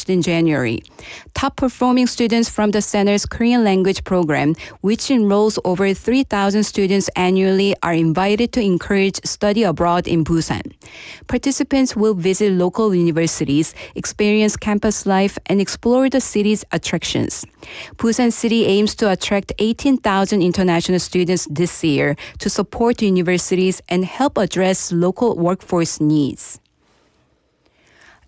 launched in January. Top performing students from the center's Korean language program, which enrolls over 3,000 students annually, are invited to encourage study abroad in Busan. Participants will visit local universities, experience campus life, and explore the city's attractions. Busan City aims to attract 18,000 international students this year to support universities and help address local workforce needs.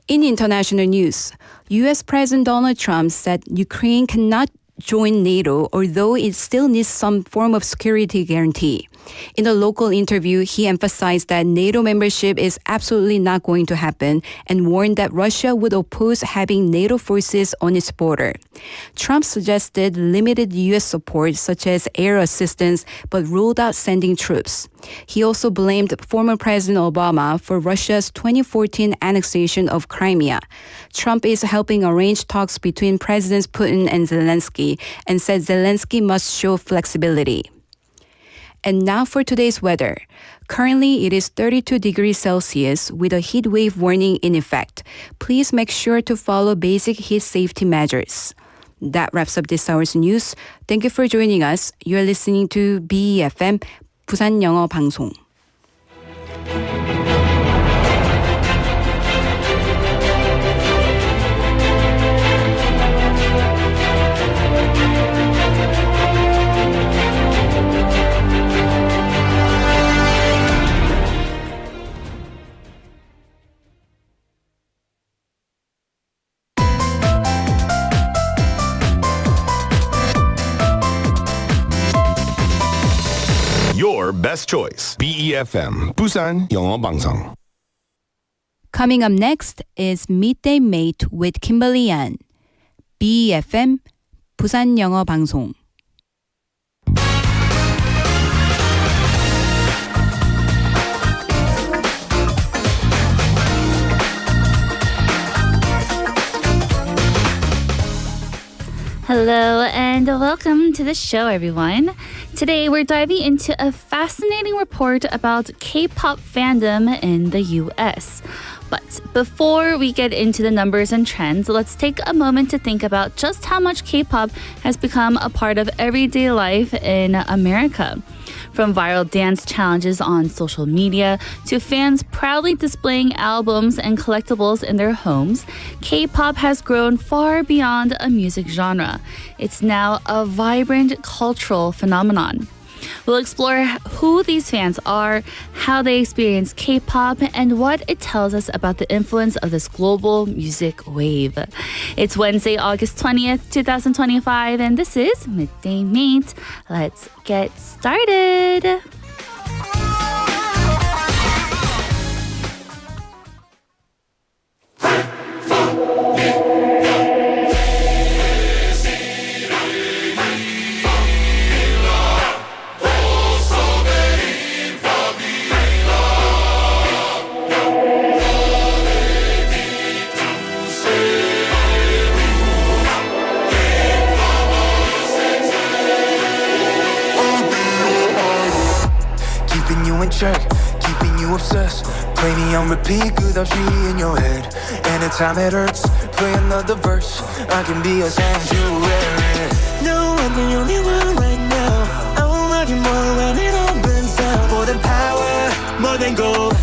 In international news, U.S. President Donald Trump said Ukraine cannot join NATO, although it still needs some form of security guarantee. In a local interview, he emphasized that NATO membership is absolutely not going to happen and warned that Russia would oppose having NATO forces on its border. Trump suggested limited U.S. support, such as air assistance, but ruled out sending troops. He also blamed former President Obama for Russia's 2014 annexation of Crimea. Trump is helping arrange talks between Presidents Putin and Zelensky and said Zelensky must show flexibility. And now for today's weather. Currently, it is 32 degrees Celsius with a heat wave warning in effect. Please make sure to follow basic heat safety measures. That wraps up this hour's news. Thank you for joining us. You're listening to BEFM, 부산영어방송. Your best choice. BEFM, 부산영어방송. Coming up next is Midday Mate with Kimberly Ann. BEFM, 부산영어방송. Hello and welcome to the show, everyone. Today we're diving into a fascinating report about K-pop fandom in the US. But before we get into the numbers and trends, let's take a moment to think about just how much K-pop has become a part of everyday life in America. From viral dance challenges on social media to fans proudly displaying albums and collectibles in their homes, K-pop has grown far beyond a music genre. It's now a vibrant cultural phenomenon. We'll explore who these fans are, how they experience K-pop, and what it tells us about the influence of this global music wave. It's Wednesday, August 20th, 2025, and this is Midday Mate. Let's get started. Keeping you obsessed. Play me on repeat, 끝없이 in your head. Anytime it hurts, play another verse. I can be a sanctuary. No, I'm the only one right now. I will love you more when it all burns down. More than power, more than gold.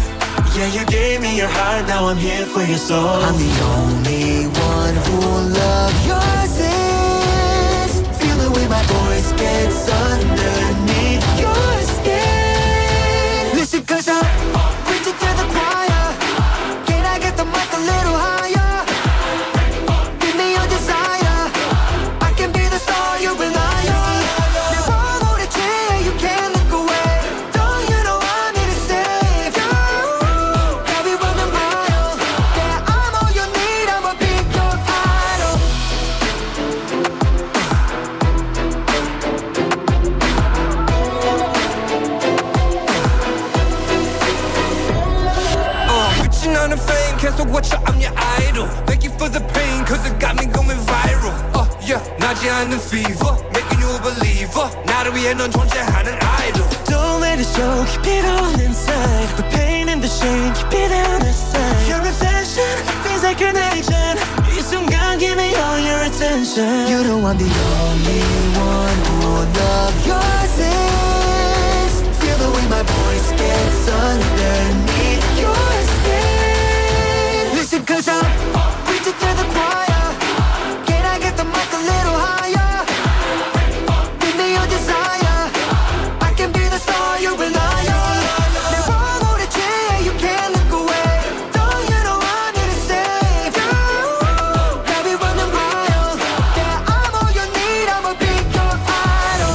Yeah, you gave me your heart, now I'm here for your soul. I'm the only one who will love your sins. Feel the way my voice gets underneath your skin. Cause I'm preaching to the choir. Can I get the mic a little higher? Give me your desire. I can be the star you rely on. Now I'm on a chair, you can't look away. Don't you know I'm here to save you? I'll be running wild. Yeah, I'm all you need, I'ma be your idol. On the fame, cancel what you, I'm your idol. Thank you for the pain, cause it got me going viral. Yeah, 나지 않는 fever, making you a believer. 나를 위해 넌 존재하는 idol. Don't let it show, keep it all inside. The pain and the shame, keep it out of sight. Your reflection feels like an action. 이 순간 attention. You know I'm the only one who will love your sins. Feel the way my voice gets underneath your skin. Listen, cause I'm preaching to the choir. Can I get the mic a little higher? Give me your desire. I can be the star you rely on. Never hold a chair, you can't look away. Don't you know I'm here to save you? Got me running wild. Yeah, I'm all you need, I'ma be your idol.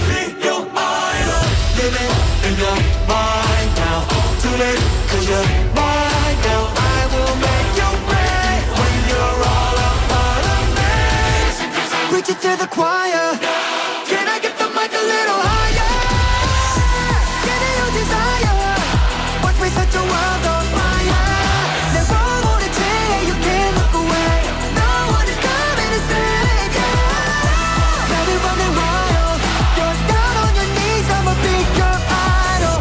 Be your idol. Living in your mind now. Too late, cause you're mine now. I will make you pay when you're all a part of me. Preach it to the choir. Can I get the mic a little higher? Give me your desire. Watch me set your world on fire. Never hold a chair, you can't look away. No one is coming to save you. Now we're running wild. You're down on your knees, I'ma be your idol.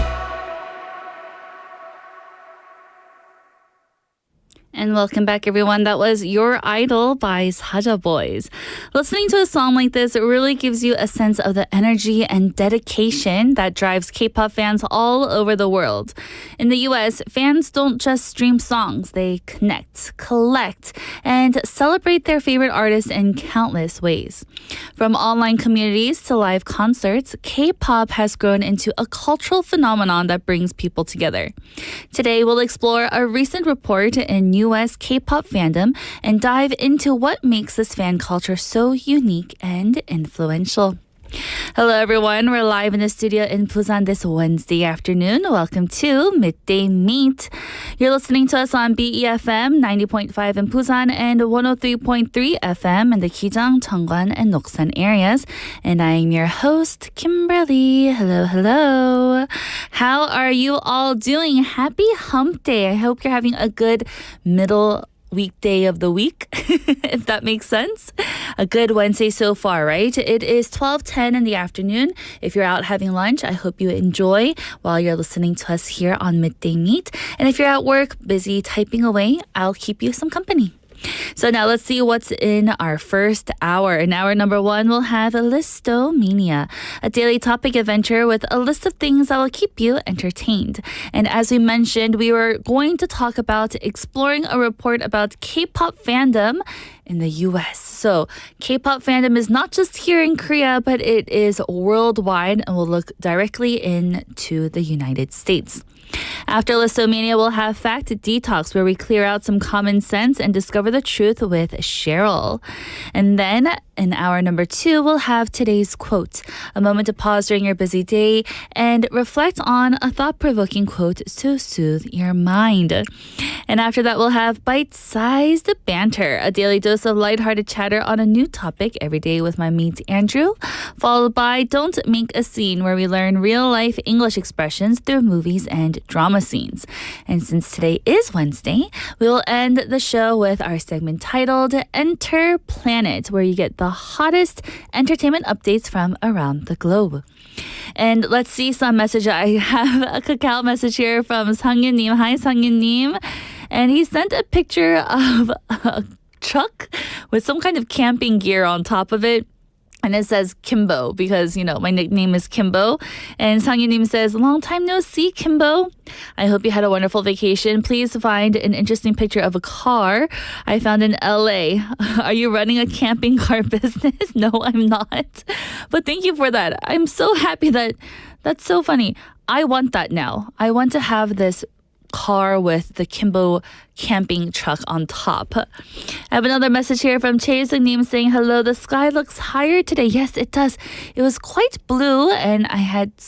And welcome back, everyone. That was Your Idol by Saja Boys. Listening to a song like this, it really gives you a sense of the energy and dedication that drives K-pop fans all over the world. In the US, fans don't just stream songs. They connect, collect, and celebrate their favorite artists in countless ways. From online communities to live concerts, K-pop has grown into a cultural phenomenon that brings people together. Today, we'll explore a recent report in US K-pop fandom and dive into what makes this fan culture so unique and influential. Hello, everyone. We're live in the studio in Busan this Wednesday afternoon. Welcome to Midday Mate. You're listening to us on BEFM 90.5 in Busan and 103.3 FM in the Gijang, Cheongwan, and Noksan areas. And I'm your host, Kimberly. Hello, hello. How are you all doing? Happy Hump Day. I hope you're having a good middle weekday of the week, if that makes sense. A good Wednesday so far, right? It is 12:10 in the afternoon. If you're out having lunch, I hope you enjoy while you're listening to us here on Midday Meet. And if you're at work, busy typing away, I'll keep you some company. So now let's see what's in our first hour. In hour number one, we'll have Listomania, a daily topic adventure with a list of things that will keep you entertained. And as we mentioned, we were going to talk about exploring a report about K-pop fandom in the US. So K-pop fandom is not just here in Korea, but it is worldwide, and we'll look directly into the United States. After Listomania, we'll have Fact Detox, where we clear out some common sense and discover the truth with Cheryl. And then in hour number two, we'll have today's quote, a moment to pause during your busy day and reflect on a thought-provoking quote to soothe your mind. And after that, we'll have bite-sized banter, a daily dose of lighthearted chatter on a new topic every day with my mate Andrew, followed by Don't Make a Scene, where we learn real-life English expressions through movies and drama scenes. And since today is Wednesday, we will end the show with our segment titled Enter Planet, where you get the hottest entertainment updates from around the globe. And let's see some message. I have a Kakao message here from Sangyunim. Hi, Sangyunim. And he sent a picture of a truck with some kind of camping gear on top of it. And it says Kimbo because, you know, my nickname is Kimbo. And Sangyunim says, long time no see, Kimbo. I hope you had a wonderful vacation. Please find an interesting picture of a car I found in LA. Are you running a camping car business? No, I'm not. But thank you for that. I'm so happy that's so funny. I want that now. I want to have this car with the Kimbo camping truck on top. I have another message here from Chae Sung-nim saying, hello, the sky looks higher today. Yes, it does. It was quite blue, and I had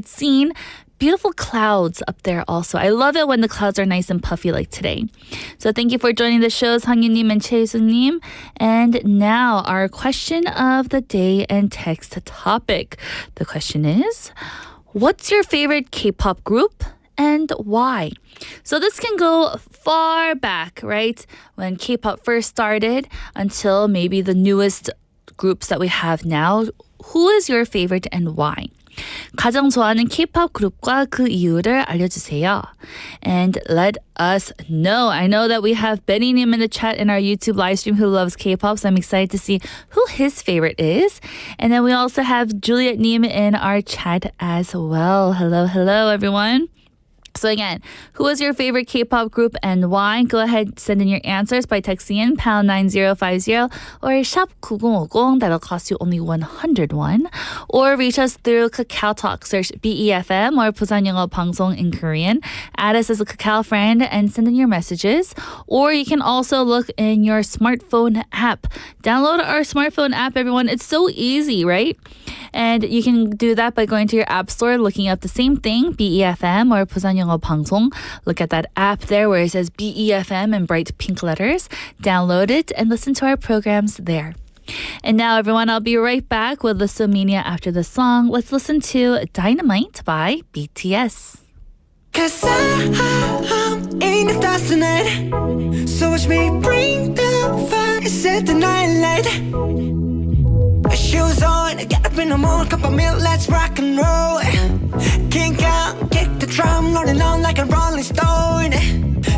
seen beautiful clouds up there also. I love it when the clouds are nice and puffy like today. So thank you for joining the show, Sang-yu-nim and Chae Sung-nim. And now our question of the day and text topic. The question is, what's your favorite K-pop group? And why? So this can go far back, right? When K-pop first started until maybe the newest groups that we have now. Who is your favorite and why? 가장 좋아하는 K-pop 그룹과 그 이유를 알려주세요. And let us know. I know that we have Benny Nim in the chat in our YouTube live stream who loves K-pop, so I'm excited to see who his favorite is. And then we also have Juliet Nim in our chat as well. Hello, hello, everyone. So again, who is your favorite K-pop group and why? Go ahead, send in your answers by texting in pound 9050 or shop 9050. That'll cost you only 101. Or reach us through Kakao Talk. Search BEFM or 부산영어방송 in Korean. Add us as a Kakao friend and send in your messages. Or you can also look in your smartphone app. Download our smartphone app, everyone. It's so easy, right? And you can do that by going to your app store, looking up the same thing, BEFM or 부산영어방송. Look at that app there where it says BEFM in bright pink letters. Download it and listen to our programs there. And now, everyone, I'll be right back with Listomania after the song. Let's listen to Dynamite by BTS. Cause I'm in the stars tonight. So watch me bring the fire, set the night light. Shoes on, get up in the morning, cup of milk, let's rock and roll. Kink out, kick the drum, rolling on like a rolling stone.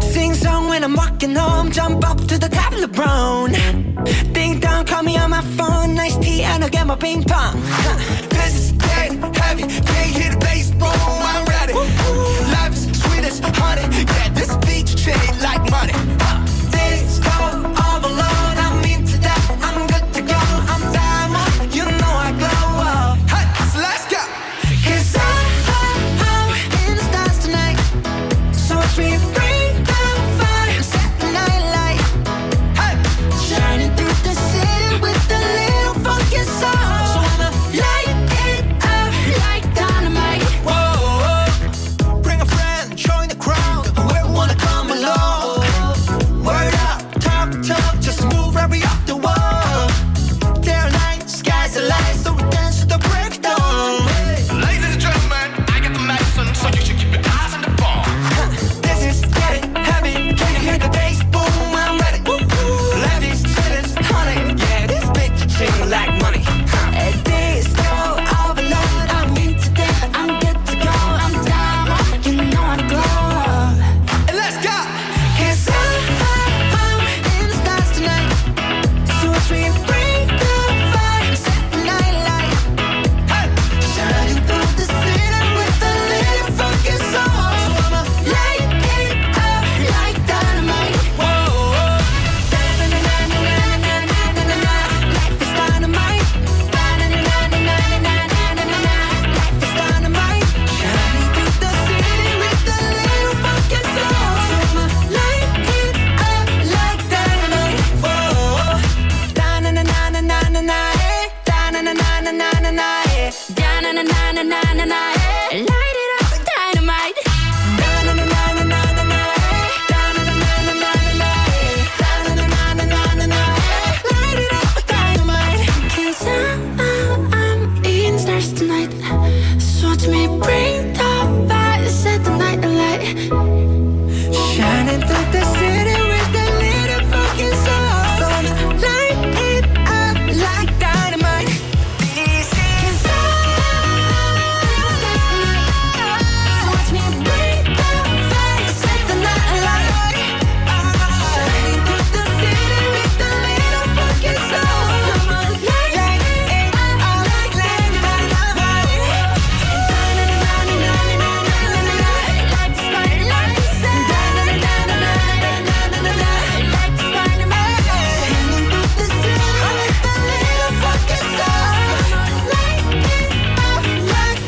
Sing song when I'm walking home, jump up to the top of the brown. Ding dong, call me on my phone, nice tea and I'll get my ping pong. This is getting heavy, can't hear the bass, boom, I'm ready. Life is sweet as honey, yeah, this beach chain like money. This go all alone, I'm into that, I'm good to go, I'm diamond, you know I glow. Hey, so let's go. Cause I'm in the stars tonight, so watch me bring down fire, set the night light. Hey, shining through the city with a little funky soul. So I'ma light it up like dynamite. Whoa, bring a friend, join the crowd, whoever wanna come along. Word up, talk, just move right up the wall. Day or night, sky's the light, so we dance to the breakdown. Ladies and gentlemen, I got the medicine, so you should keep your eyes on the ball. This is getting heavy, can you hear the bass? Boom, I'm ready. Life is sweet, honey, yeah, this bitch chain like money. This go overload, I'm into that, I'm good to go, I'm down, you know I glow. And let's go! Cause I'm in the stars tonight, so watch me bring the fire, set the night light. Hey, shining through the city with a little funky soul. So I'ma light it up like dynamite. Whoa, da-na-na-na-na-na-na-na-na-na. Life is dynamite. Da-na-na-na-na-na-na-na-na-na. Life is dynamite. Shining through the city with a little funky soul. So I'ma light it up like dynamite. Whoa, da-na-na-na-na-na-na-na. Da-na-na-na-na-na-na. Da-na-na-na-na-na-na. Light it up like dynamite. Da-na-na-na-na-na-na. Da-na-na-na-na-na-na. Da-na-na-na-na-na-na. Light it up like dynamite. 'Cause I'm in the stars tonight, so watch me bring the fire, set the night alight. Shining through the city with a little fucking soul. So I'ma light it up like dynamite. This is so watch me bring the fire, set the night alight. Shining through the city with a little fucking soul. So I'ma light it up like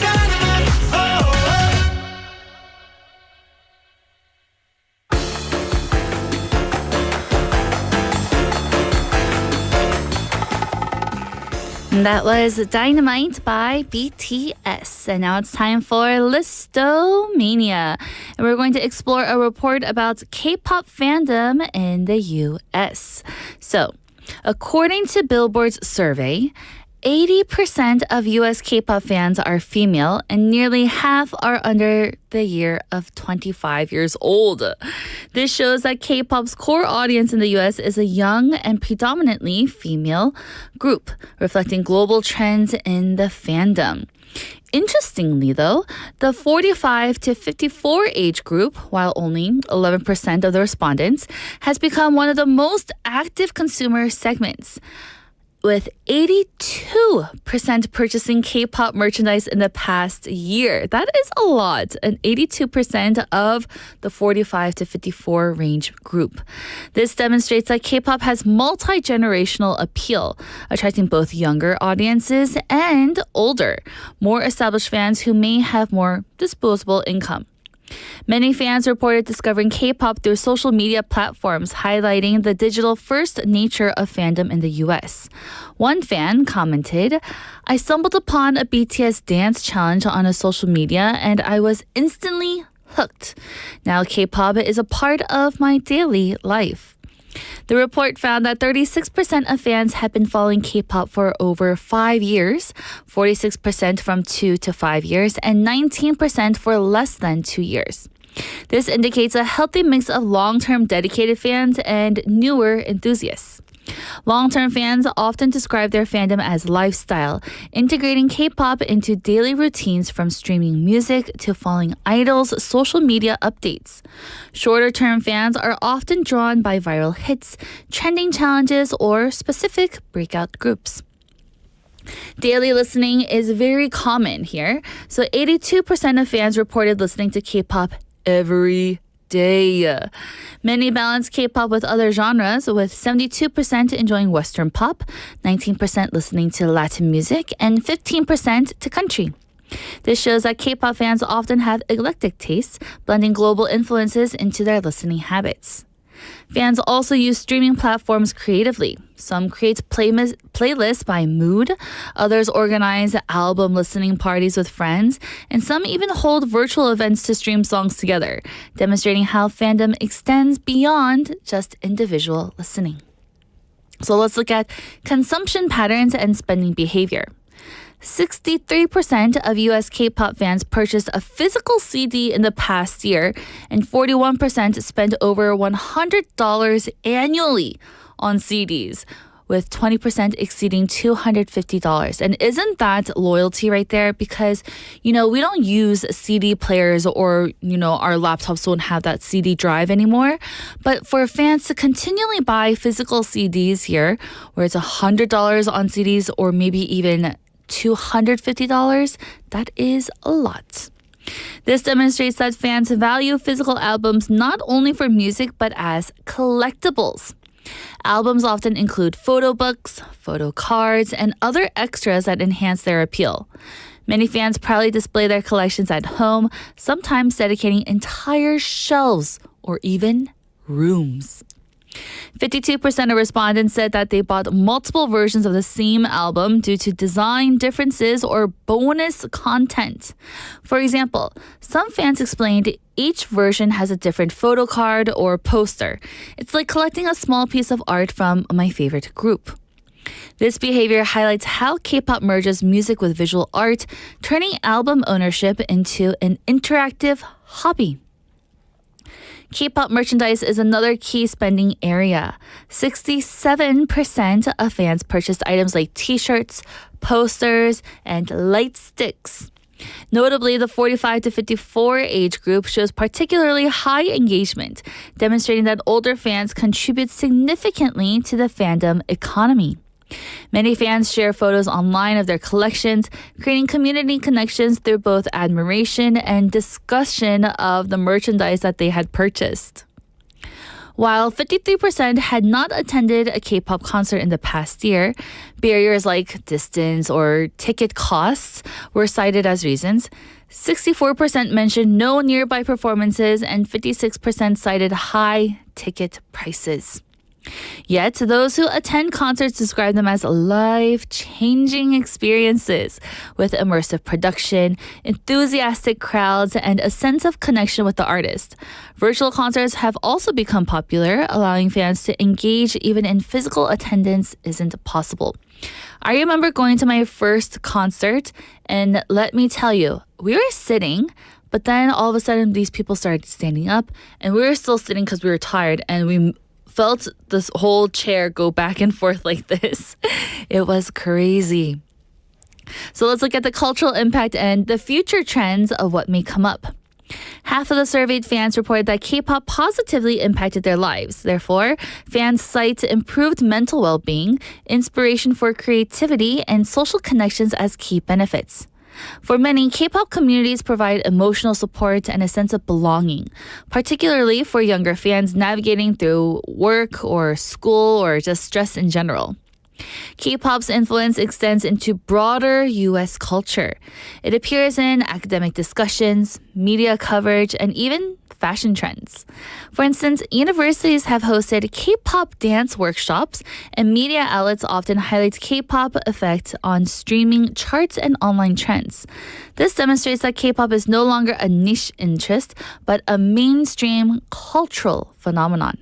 dynamite. That was Dynamite by BTS. And now it's time for Listomania. And we're going to explore a report about K-pop fandom in the US. So, according to Billboard's survey, 80% of US K-pop fans are female and nearly half are under the year of 25 years old. This shows that K-pop's core audience in the US is a young and predominantly female group, reflecting global trends in the fandom. Interestingly, though, the 45 to 54 age group, while only 11% of the respondents, has become one of the most active consumer segments, with 82% purchasing K-pop merchandise in the past year. That is a lot, and 82% of the 45 to 54 range group. This demonstrates that K-pop has multi-generational appeal, attracting both younger audiences and older, more established fans who may have more disposable income. Many fans reported discovering K-pop through social media platforms, highlighting the digital-first nature of fandom in the US. One fan commented, "I stumbled upon a BTS dance challenge on a social media and I was instantly hooked. Now K-pop is a part of my daily life." The report found that 36% of fans had been following K-pop for over 5 years, 46% from 2 to 5 years, and 19% for less than 2 years. This indicates a healthy mix of long-term dedicated fans and newer enthusiasts. Long-term fans often describe their fandom as lifestyle, integrating K-pop into daily routines from streaming music to following idols' social media updates. Shorter-term fans are often drawn by viral hits, trending challenges, or specific breakout groups. Daily listening is very common here, so 82% of fans reported listening to K-pop every day. Many balance K-pop with other genres, with 72% enjoying Western pop, 19% listening to Latin music, and 15% to country. This shows that K-pop fans often have eclectic tastes, blending global influences into their listening habits. Fans also use streaming platforms creatively. Some create playlists by mood, others organize album listening parties with friends, and some even hold virtual events to stream songs together, demonstrating how fandom extends beyond just individual listening. So let's look at consumption patterns and spending behavior. 63% of US K-pop fans purchased a physical CD in the past year, and 41% spent over $100 annually on CDs, with 20% exceeding $250. And isn't that loyalty right there? Because, we don't use CD players, or, our laptops don't have that CD drive anymore. But for fans to continually buy physical CDs here, where it's $100 on CDs or maybe even $250, that is a lot. This demonstrates that fans value physical albums not only for music but as collectibles. Albums often include photo books, photo cards, and other extras that enhance their appeal. Many fans proudly display their collections at home, sometimes dedicating entire shelves or even rooms. 52% of respondents said that they bought multiple versions of the same album due to design differences or bonus content. For example, some fans explained each version has a different photo card or poster. It's like collecting a small piece of art from my favorite group. This behavior highlights how K-pop merges music with visual art, turning album ownership into an interactive hobby. K-pop merchandise is another key spending area. 67% of fans purchased items like t-shirts, posters, and light sticks. Notably, the 45 to 54 age group shows particularly high engagement, demonstrating that older fans contribute significantly to the fandom economy. Many fans share photos online of their collections, creating community connections through both admiration and discussion of the merchandise that they had purchased. While 53% had not attended a K-pop concert in the past year, barriers like distance or ticket costs were cited as reasons. 64% mentioned no nearby performances, and 56% cited high ticket prices. Yet, those who attend concerts describe them as life-changing experiences with immersive production, enthusiastic crowds, and a sense of connection with the artist. Virtual concerts have also become popular, allowing fans to engage even in physical attendance isn't possible. I remember going to my first concert, and let me tell you, we were sitting, but then all of a sudden these people started standing up, and we were still sitting because we were tired, and we felt this whole chair go back and forth like this. It was crazy. So let's look at the cultural impact and the future trends of what may come up. Half of the surveyed fans reported that K-pop positively impacted their lives. Therefore, fans cite improved mental well-being, inspiration for creativity, and social connections as key benefits. For many, K-pop communities provide emotional support and a sense of belonging, particularly for younger fans navigating through work or school or just stress in general. K-pop's influence extends into broader U.S. culture. It appears in academic discussions, media coverage, and even fashion trends. For instance, universities have hosted K-pop dance workshops, and media outlets often highlight K-pop effect on streaming charts and online trends. This demonstrates that K-pop is no longer a niche interest, but a mainstream cultural phenomenon.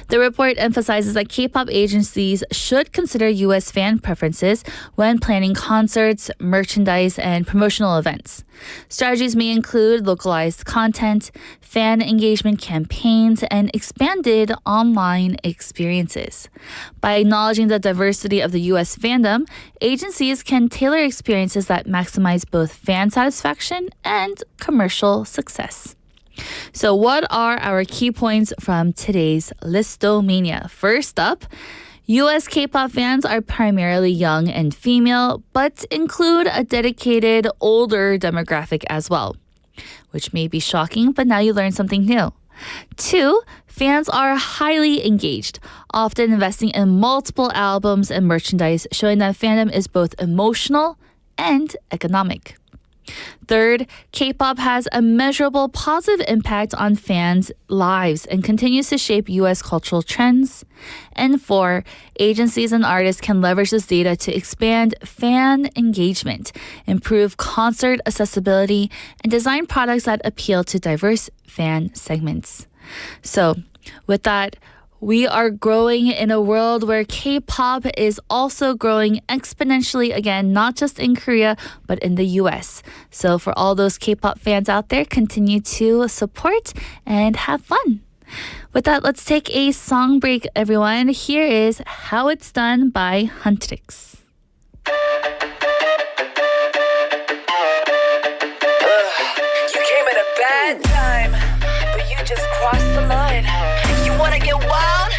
The report emphasizes that K-pop agencies should consider U.S. fan preferences when planning concerts, merchandise, and promotional events. Strategies may include localized content, fan engagement campaigns, and expanded online experiences. By acknowledging the diversity of the U.S. fandom, agencies can tailor experiences that maximize both fan satisfaction and commercial success. So what are our key points from today's Listomania? First up, U.S. K-pop fans are primarily young and female, but include a dedicated older demographic as well, which may be shocking, but now you learn something new. 2, fans are highly engaged, often investing in multiple albums and merchandise, showing that fandom is both emotional and economic. 3rd, K-pop has a measurable positive impact on fans' lives and continues to shape U.S. cultural trends. And 4, agencies and artists can leverage this data to expand fan engagement, improve concert accessibility, and design products that appeal to diverse fan segments. So, with that, we are growing in a world where K-pop is also growing exponentially again, not just in Korea, but in the US. So for all those K-pop fans out there, continue to support and have fun. With that, let's take a song break, everyone. Here is How It's Done by Huntrix. You came at a bad time, but you just crossed the line. You wanna get wild?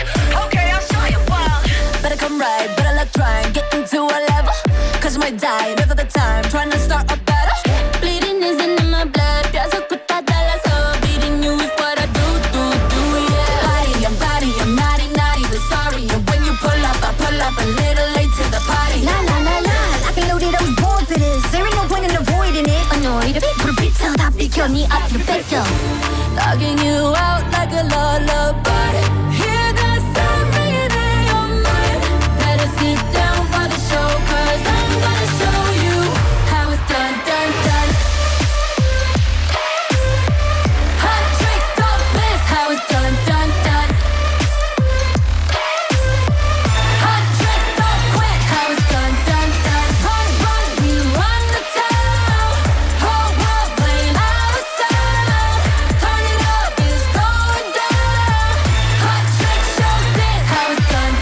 Okay, I'll show you wild. Better come right, better luck trying. Get into a level, cause you might die. Never the time, trying to start a battle. Bleeding isn't in my blood. Beating you is what I do, yeah. Body, I'm naughty, but sorry. And when you pull up, I pull up a little late to the party. La, I can load it, I was born for this. There ain't no point in avoiding it. Annoyed, 불빛은 다 비켜, 네 앞을 뺏겨. Logging you out like a lullaby. Hear the sound ringing in your mind. Better sit down for the show, cause I'm gonna show you how it's done. Hot tricks, don't miss how it's done. Hot tricks, don't quit how it's done. Run, we run the town. Whole world playing our sound. Turn it up, it's going down. Hot tricks, show this how it's done.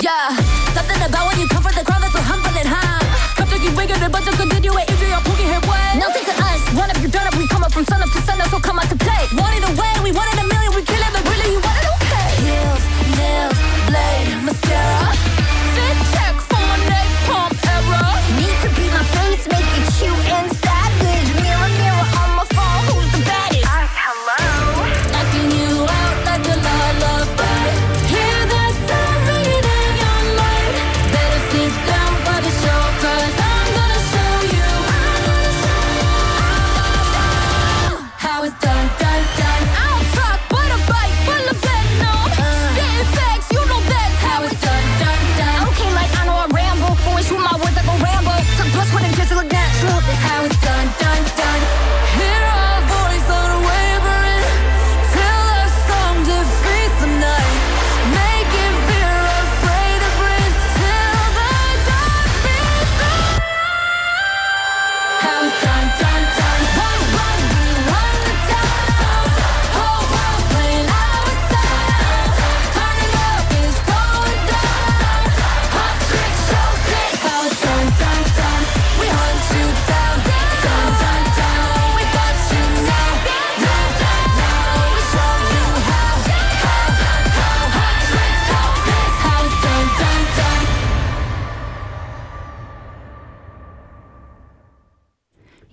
Yeah, something about when you come for the crowd that's so humble and high. 갑자기 외교를 번쩍 건드려 이제야 포기해 왜? Nothing to us, one up, you done up, we come up from sun up to sun up, so come out to play. Want it away, we want it a million, we kill it, but really you want it okay. Heels, nails, blade, mascara. Fit check for my neck pump error. Need to be my face, make it cute and savage. Mirror on my phone, who's the baddest? Hello. Acting you out like a lullaby. Hear that sound ringing in your mind. Better sit down for the show, cause I'm gonna show you how it's done. I don't talk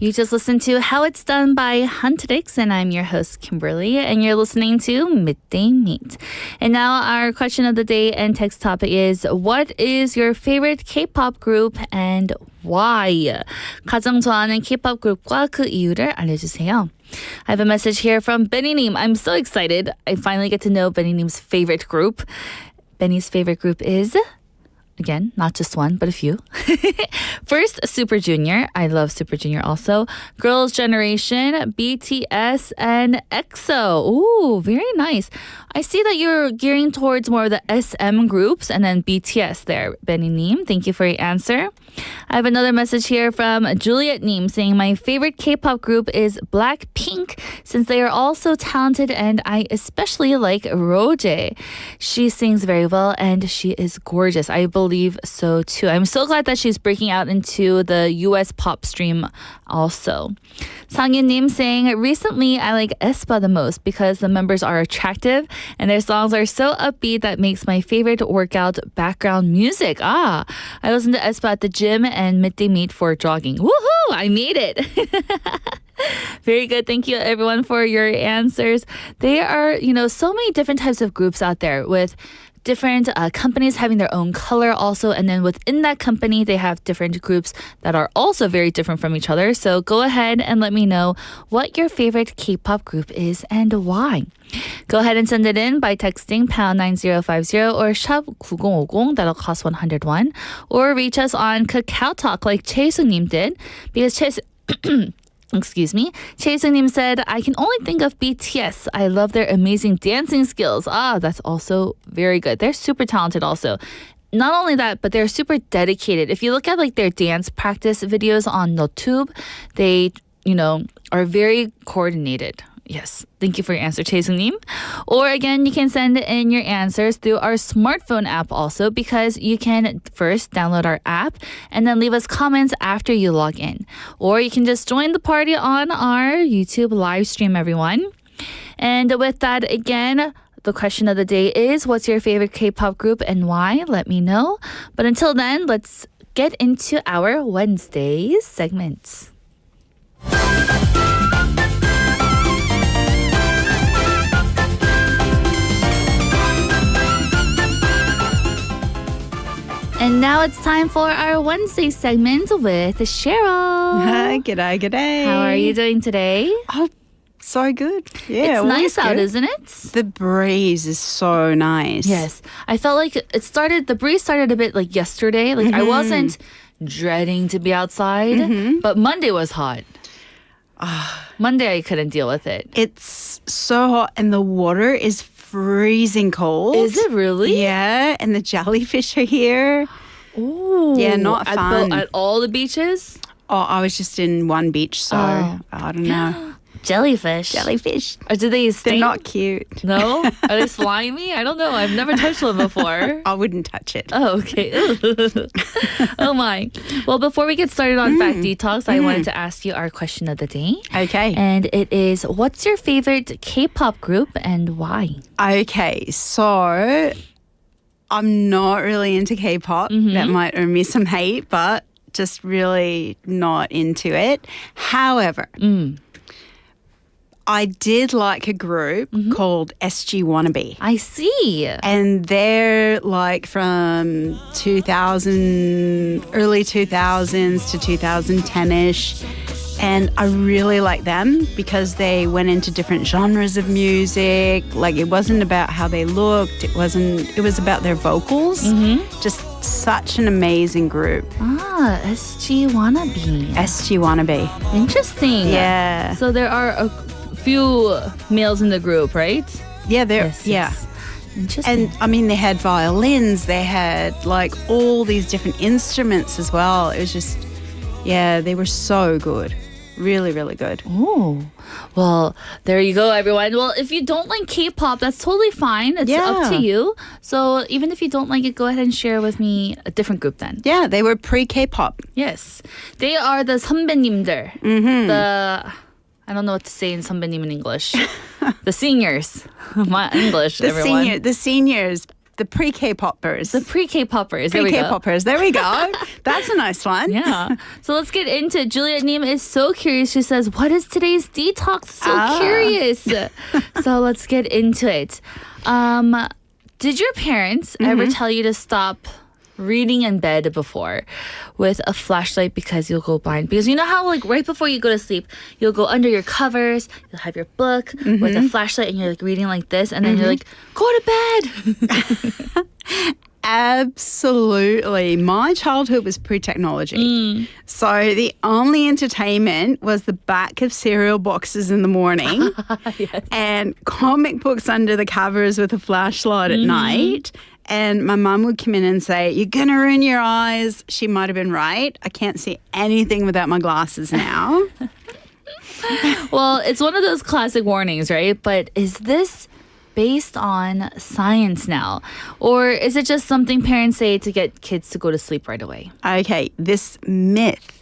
You just listened to How It's Done by Huntrix, and I'm your host, Kimberly, and you're listening to Midday Mate. And now our question of the day and text topic is, what is your favorite K-pop group and why? 가장 좋아하는 K-pop 그룹과 그 이유를 알려주세요. I have a message here from Benny님. I'm so excited. I finally get to know Benny님's favorite group. Benny's favorite group is... Again, not just one, but a few. First, Super Junior. I love Super Junior also. Girls' Generation, BTS, and EXO. Ooh, very nice. I see that you're gearing towards more of the SM groups and then BTS there, Benny Neem. Thank you for your answer. I have another message here from Juliet Neem saying, my favorite K-pop group is Blackpink since they are all so talented and I especially like Roje. She sings very well and she is gorgeous. I believe so too. I'm so glad that she's breaking out into the US pop stream also. Sangyun Nim saying, recently I like aespa the most because the members are attractive and their songs are so upbeat that makes my favorite workout background music. I listen to aespa at the gym and Midday Mate for jogging. Woohoo! I made it! Very good. Thank you everyone for your answers. There are, so many different types of groups out there with different companies having their own color also, and then within that company they have different groups that are also very different from each other. So go ahead and let me know what your favorite K-pop group is and why. Go ahead and send it in by texting pound 9050 or shop 9050. That'll cost 101. Or reach us on Kakao Talk like Chae-sung-nim did, because Excuse me. Chae-sung-nim said, I can only think of BTS. I love their amazing dancing skills. That's also very good. They're super talented also. Not only that, but they're super dedicated. If you look at their dance practice videos on YouTube, they, are very coordinated. Yes. Thank you for your answer, Chae-sung-nim. Or again, you can send in your answers through our smartphone app also, because you can first download our app and then leave us comments after you log in. Or you can just join the party on our YouTube live stream, everyone. And with that, again, the question of the day is, what's your favorite K-pop group and why? Let me know. But until then, let's get into our Wednesdays segments. And now it's time for our Wednesday segment with Cheryl. Hi, g'day. How are you doing today? Oh, so good. Yeah, it's nice out, good. Isn't it? The breeze is so nice. Yes. I felt like the breeze started a bit like yesterday. I wasn't dreading to be outside, but Monday was hot. Monday I couldn't deal with it. It's so hot and the water is freezing cold. Is it really? Yeah, and the jellyfish are here. Ooh. Yeah, not fun. At all the beaches? Oh, I was just in one beach, so I don't know. Jellyfish. Or do they stink? They're not cute. No? Are they slimy? I don't know. I've never touched one before. I wouldn't touch it. Oh, okay. Oh, my. Well, before we get started on Fact Detox, I wanted to ask you our question of the day. Okay. And it is, what's your favorite K-pop group and why? Okay, so I'm not really into K-pop. That might earn me some hate, but just really not into it. However, I did like a group called SG Wannabe. I see. And they're from early 2000s to 2010-ish. And I really like them because they went into different genres of music. It wasn't about how they looked. It was about their vocals. Just such an amazing group. SG Wannabe. SG Wannabe. Interesting. Yeah. So there are a few males in the group, right? Yeah, Yes. Interesting. And they had violins, they had all these different instruments as well. It was just, they were so good. Really, really good. Oh, well, there you go, everyone. Well, if you don't like K-pop, that's totally fine. It's up to you. So even if you don't like it, go ahead and share with me a different group then. Yeah, they were pre-K-pop. Yes. They are the 선배님들. I don't know what to say in 선배님 in English. The seniors. My English, everyone. The seniors. The pre-K-poppers. The pre-K-poppers. There we go. Pre-K-poppers. There we go. That's a nice one. Yeah. So let's get into it. Juliet Neem is so curious. She says, what is today's detox? So curious. So let's get into it. Did your parents ever tell you to stop reading in bed before with a flashlight because you'll go blind? Because you know how like right before you go to sleep, you'll go under your covers, you'll have your book with a flashlight and you're like reading like this and then you're like, go to bed. Absolutely. My childhood was pre-technology. So the only entertainment was the back of cereal boxes in the morning and comic books under the covers with a flashlight at night. And my mum would come in and say, you're going to ruin your eyes. She might have been right. I can't see anything without my glasses now. Well, it's one of those classic warnings, right? But is this based on science now? Or is it just something parents say to get kids to go to sleep right away? Okay, this myth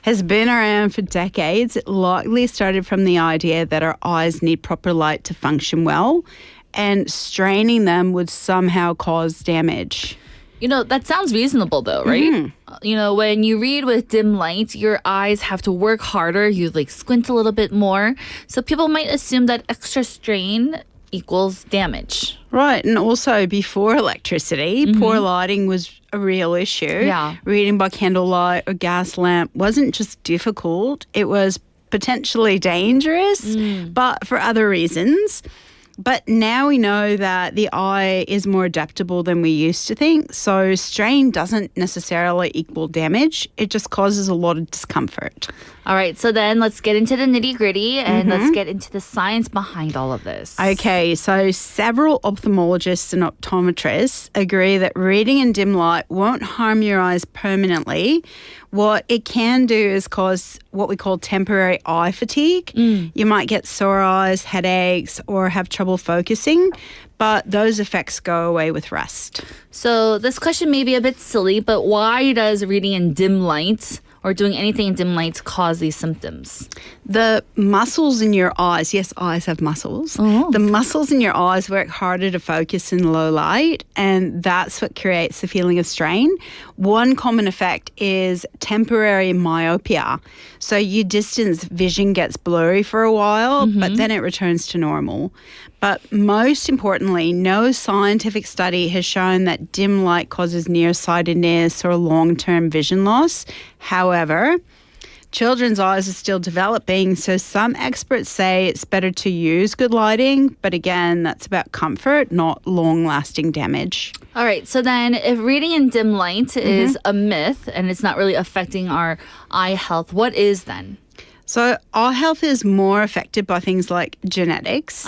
has been around for decades. It likely started from the idea that our eyes need proper light to function well, and straining them would somehow cause damage. You know, that sounds reasonable though, right? You know, when you read with dim light, your eyes have to work harder. You like squint a little bit more. So people might assume that extra strain equals damage. Right, and also before electricity, poor lighting was a real issue. Yeah. Reading by candlelight or gas lamp wasn't just difficult, it was potentially dangerous, but for other reasons. But now we know that the eye is more adaptable than we used to think. So strain doesn't necessarily equal damage. It just causes a lot of discomfort. All right, so then let's get into the nitty-gritty and let's get into the science behind all of this. Okay, so several ophthalmologists and optometrists agree that reading in dim light won't harm your eyes permanently. What it can do is cause what we call temporary eye fatigue. You might get sore eyes, headaches, or have trouble focusing, but those effects go away with rest. So this question may be a bit silly, but why does reading in dim light or doing anything in dim lights cause these symptoms? The muscles in your eyes, yes, eyes have muscles. The muscles in your eyes work harder to focus in low light, and that's what creates the feeling of strain. One common effect is temporary myopia. So your distance vision gets blurry for a while, but then it returns to normal. But most importantly, no scientific study has shown that dim light causes nearsightedness or long-term vision loss. However, children's eyes are still developing, so some experts say it's better to use good lighting. But again, that's about comfort, not long-lasting damage. All right, so then if reading in dim light is a myth and it's not really affecting our eye health, what is then? So eye health is more affected by things like genetics,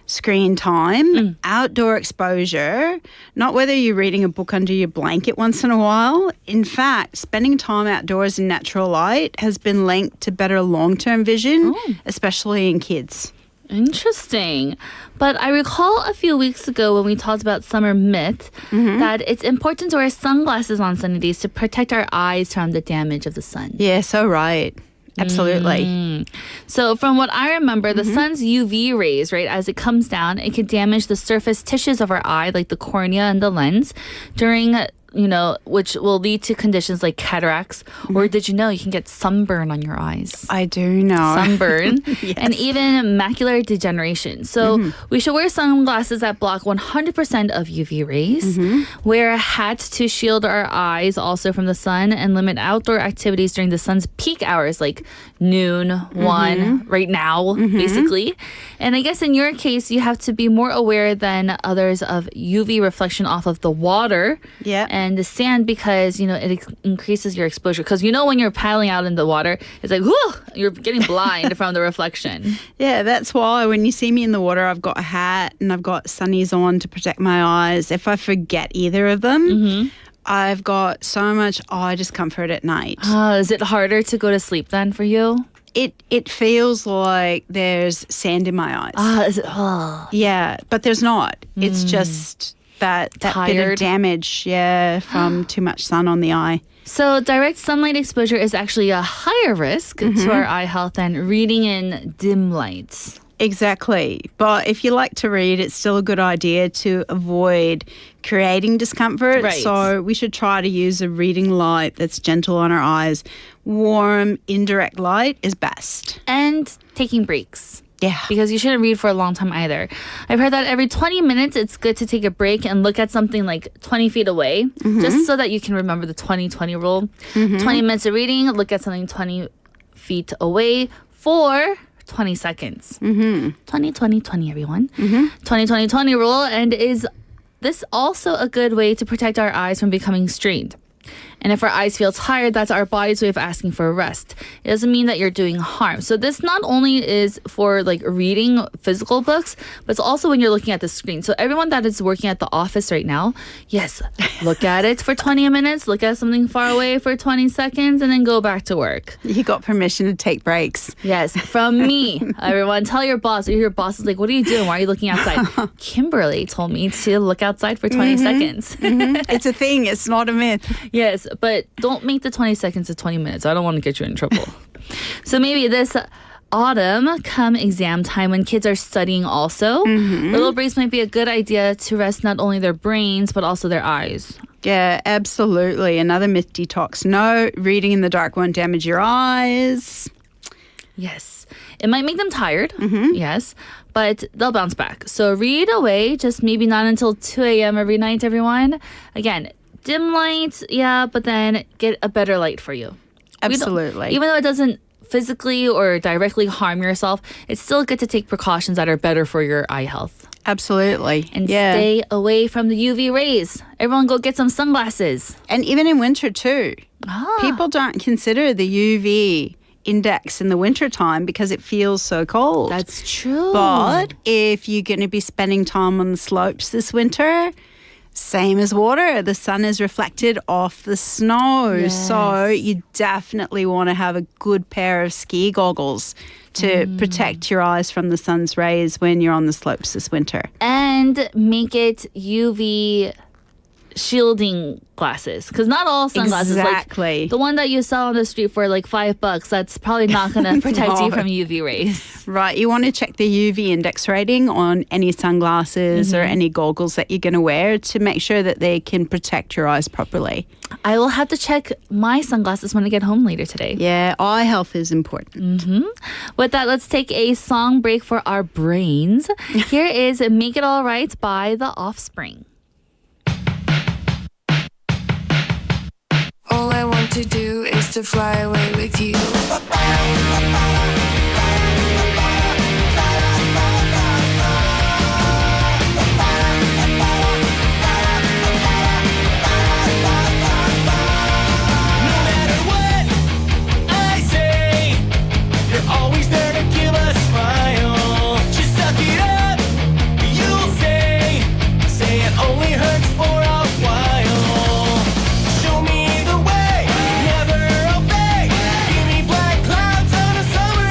screen time, outdoor exposure, not whether you're reading a book under your blanket once in a while. In fact, spending time outdoors in natural light has been linked to better long-term vision, especially in kids. Interesting. But I recall a few weeks ago when we talked about summer myth that it's important to wear sunglasses on sunny days to protect our eyes from the damage of the sun. Yeah, so right. Absolutely. So from what I remember, the sun's UV rays, right, as it comes down, it can damage the surface tissues of our eye, like the cornea and the lens, during which will lead to conditions like cataracts. Or did you know you can get sunburn on your eyes? I do know. Sunburn. Yes. And even macular degeneration. So we should wear sunglasses that block 100% of UV rays. Wear a hat to shield our eyes also from the sun, and limit outdoor activities during the sun's peak hours, like noon, 1, right now, basically. And I guess in your case, you have to be more aware than others of UV reflection off of the water. Yeah. And the sand, because it increases your exposure. Because when you're paddling out in the water, it's like, whoo, you're getting blind from the reflection. Yeah, that's why when you see me in the water, I've got a hat and I've got sunnies on to protect my eyes. If I forget either of them, I've got so much eye discomfort at night. Is it harder to go to sleep then for you? It feels like there's sand in my eyes. Is it? Yeah, but there's not. It's just that bit Tired. of damage, from too much sun on the eye. So direct sunlight exposure is actually a higher risk to our eye health than reading in dim lights. Exactly. But if you like to read, it's still a good idea to avoid creating discomfort. Right. So we should try to use a reading light that's gentle on our eyes. Warm, indirect light is best. And taking breaks. Yeah. Because you shouldn't read for a long time either. I've heard that every 20 minutes, it's good to take a break and look at something like 20 feet away, just so that you can remember the 20-20 rule. 20 minutes of reading, look at something 20 feet away for 20 seconds. 20-20-20, everyone. 20-20-20 rule. And is this also a good way to protect our eyes from becoming strained? And if our eyes feel tired, that's our body's way of asking for a rest. It doesn't mean that you're doing harm. So this not only is for like reading physical books, but it's also when you're looking at the screen. So everyone that is working at the office right now, yes, look at it for 20 minutes, look at something far away for 20 seconds, and then go back to work. You got permission to take breaks. Yes, from me. Everyone, tell your boss. If your boss is like, what are you doing? Why are you looking outside? Kimberly told me to look outside for 20 seconds. It's a thing. It's not a myth. Yes, but don't make the 20 seconds to 20 minutes. I don't want to get you in trouble. So maybe this autumn, come exam time when kids are studying also, little breaks might be a good idea to rest not only their brains, but also their eyes. Yeah, absolutely. Another myth detox. No, reading in the dark won't damage your eyes. Yes. It might make them tired, yes, but they'll bounce back. So read away, just maybe not until 2 a.m. every night, everyone. Again, dim light, yeah, but then get a better light for you. Absolutely. Even though it doesn't physically or directly harm yourself, it's still good to take precautions that are better for your eye health. Absolutely. And stay away from the UV rays. Everyone go get some sunglasses. And even in winter too. People don't consider the UV index in the winter time because it feels so cold. That's true. But if you're going to be spending time on the slopes this winter, same as water, the sun is reflected off the snow. So you definitely want to have a good pair of ski goggles to protect your eyes from the sun's rays when you're on the slopes this winter. And make it UV shielding glasses, because not all sunglasses, Exactly. like the one that you sell on the street for like $5, that's probably not going to protect you No. from UV rays. Right, you want to check the UV index rating on any sunglasses or any goggles that you're going to wear to make sure that they can protect your eyes properly. I will have to check my sunglasses when I get home later today. Yeah, eye health is important. With that, let's take a song break for our brains. Here is Make It All Right by The Offspring. All I want to do is to fly away with you. Show me the way, never obey. Give me black clouds on a summer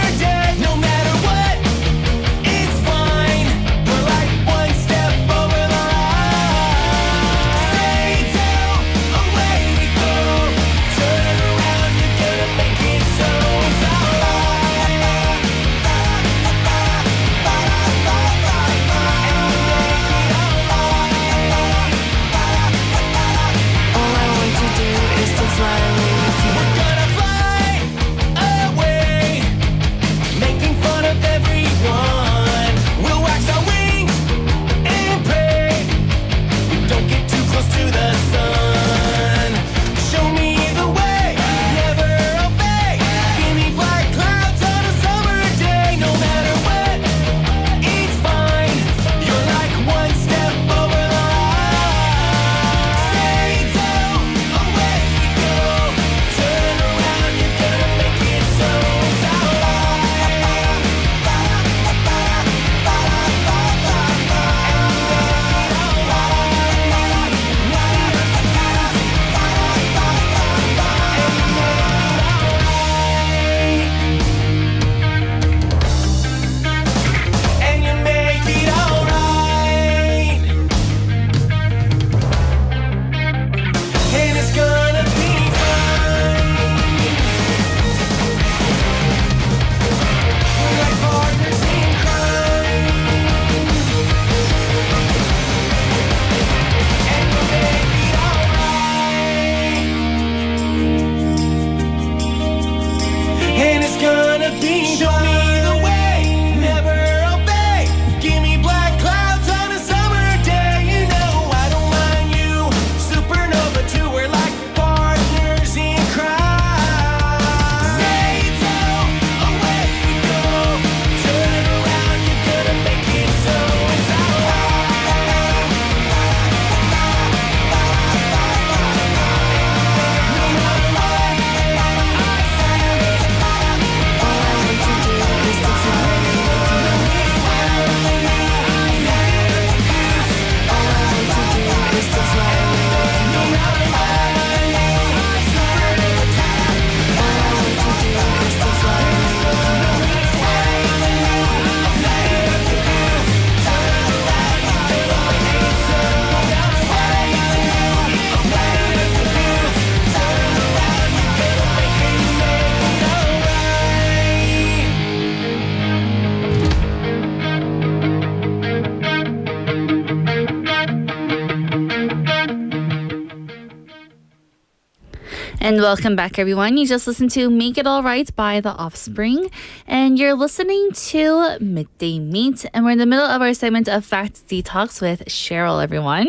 And welcome back, everyone. You just listened to Make It All Right by The Offspring. And you're listening to Midday Mate. And we're in the middle of our segment of Fact Detox with Cheryl, everyone.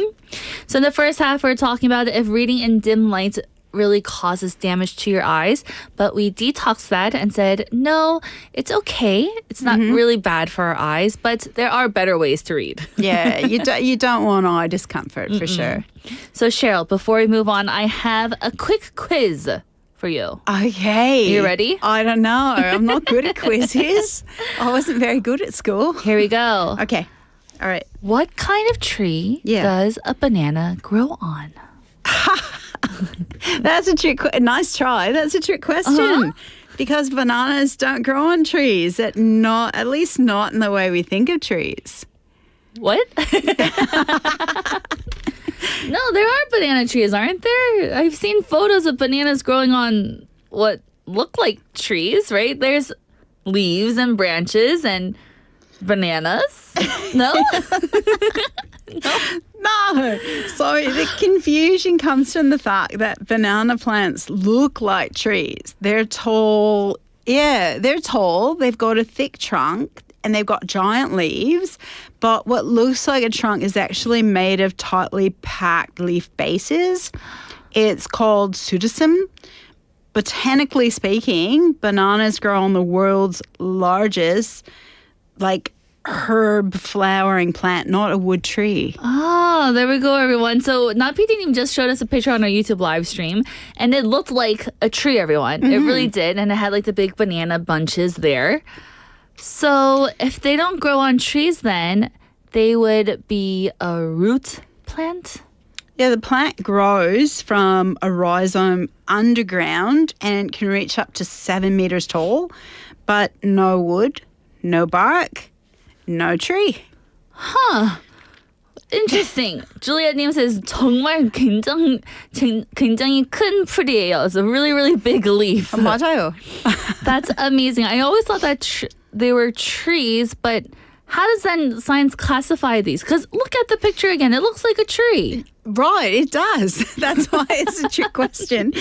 So in the first half, we're talking about if reading in dim light really causes damage to your eyes. But we detoxed that and said, no, it's okay. It's not really bad for our eyes, but there are better ways to read. Yeah, you don't want eye discomfort for sure. So Cheryl, before we move on, I have a quick quiz for you. Okay. You ready? I don't know. I'm not good at quizzes. I wasn't very good at school. Here we go. Okay. All right. What kind of tree does a banana grow on? That's a trick. Nice try. That's a trick question. Because bananas don't grow on trees. At least not in the way we think of trees. What? No, there are banana trees, aren't there? I've seen photos of bananas growing on what look like trees, right? There's leaves and branches and bananas. No? No. So the confusion comes from the fact that banana plants look like trees. They're tall. Yeah, they're tall. They've got a thick trunk and they've got giant leaves. But what looks like a trunk is actually made of tightly packed leaf bases. It's called pseudosym. Botanically speaking, bananas grow on the world's largest, herb flowering plant, not a wood tree. Oh, there we go, everyone. So Napidinim just showed us a picture on our YouTube live stream, and it looked like a tree, everyone. It really did, and it had the big banana bunches there. So if they don't grow on trees, then they would be a root plant? Yeah, the plant grows from a rhizome underground and can reach up to 7 meters tall, but no wood, no bark, no tree. Huh. Interesting. Juliet-님 says 정말 굉장히 큰 풀이에요. It's a really, really big leaf. 맞아요. That's amazing. I always thought that they were trees, but how does then science classify these? Because look at the picture again. It looks like a tree. Right, it does. That's why it's a trick question.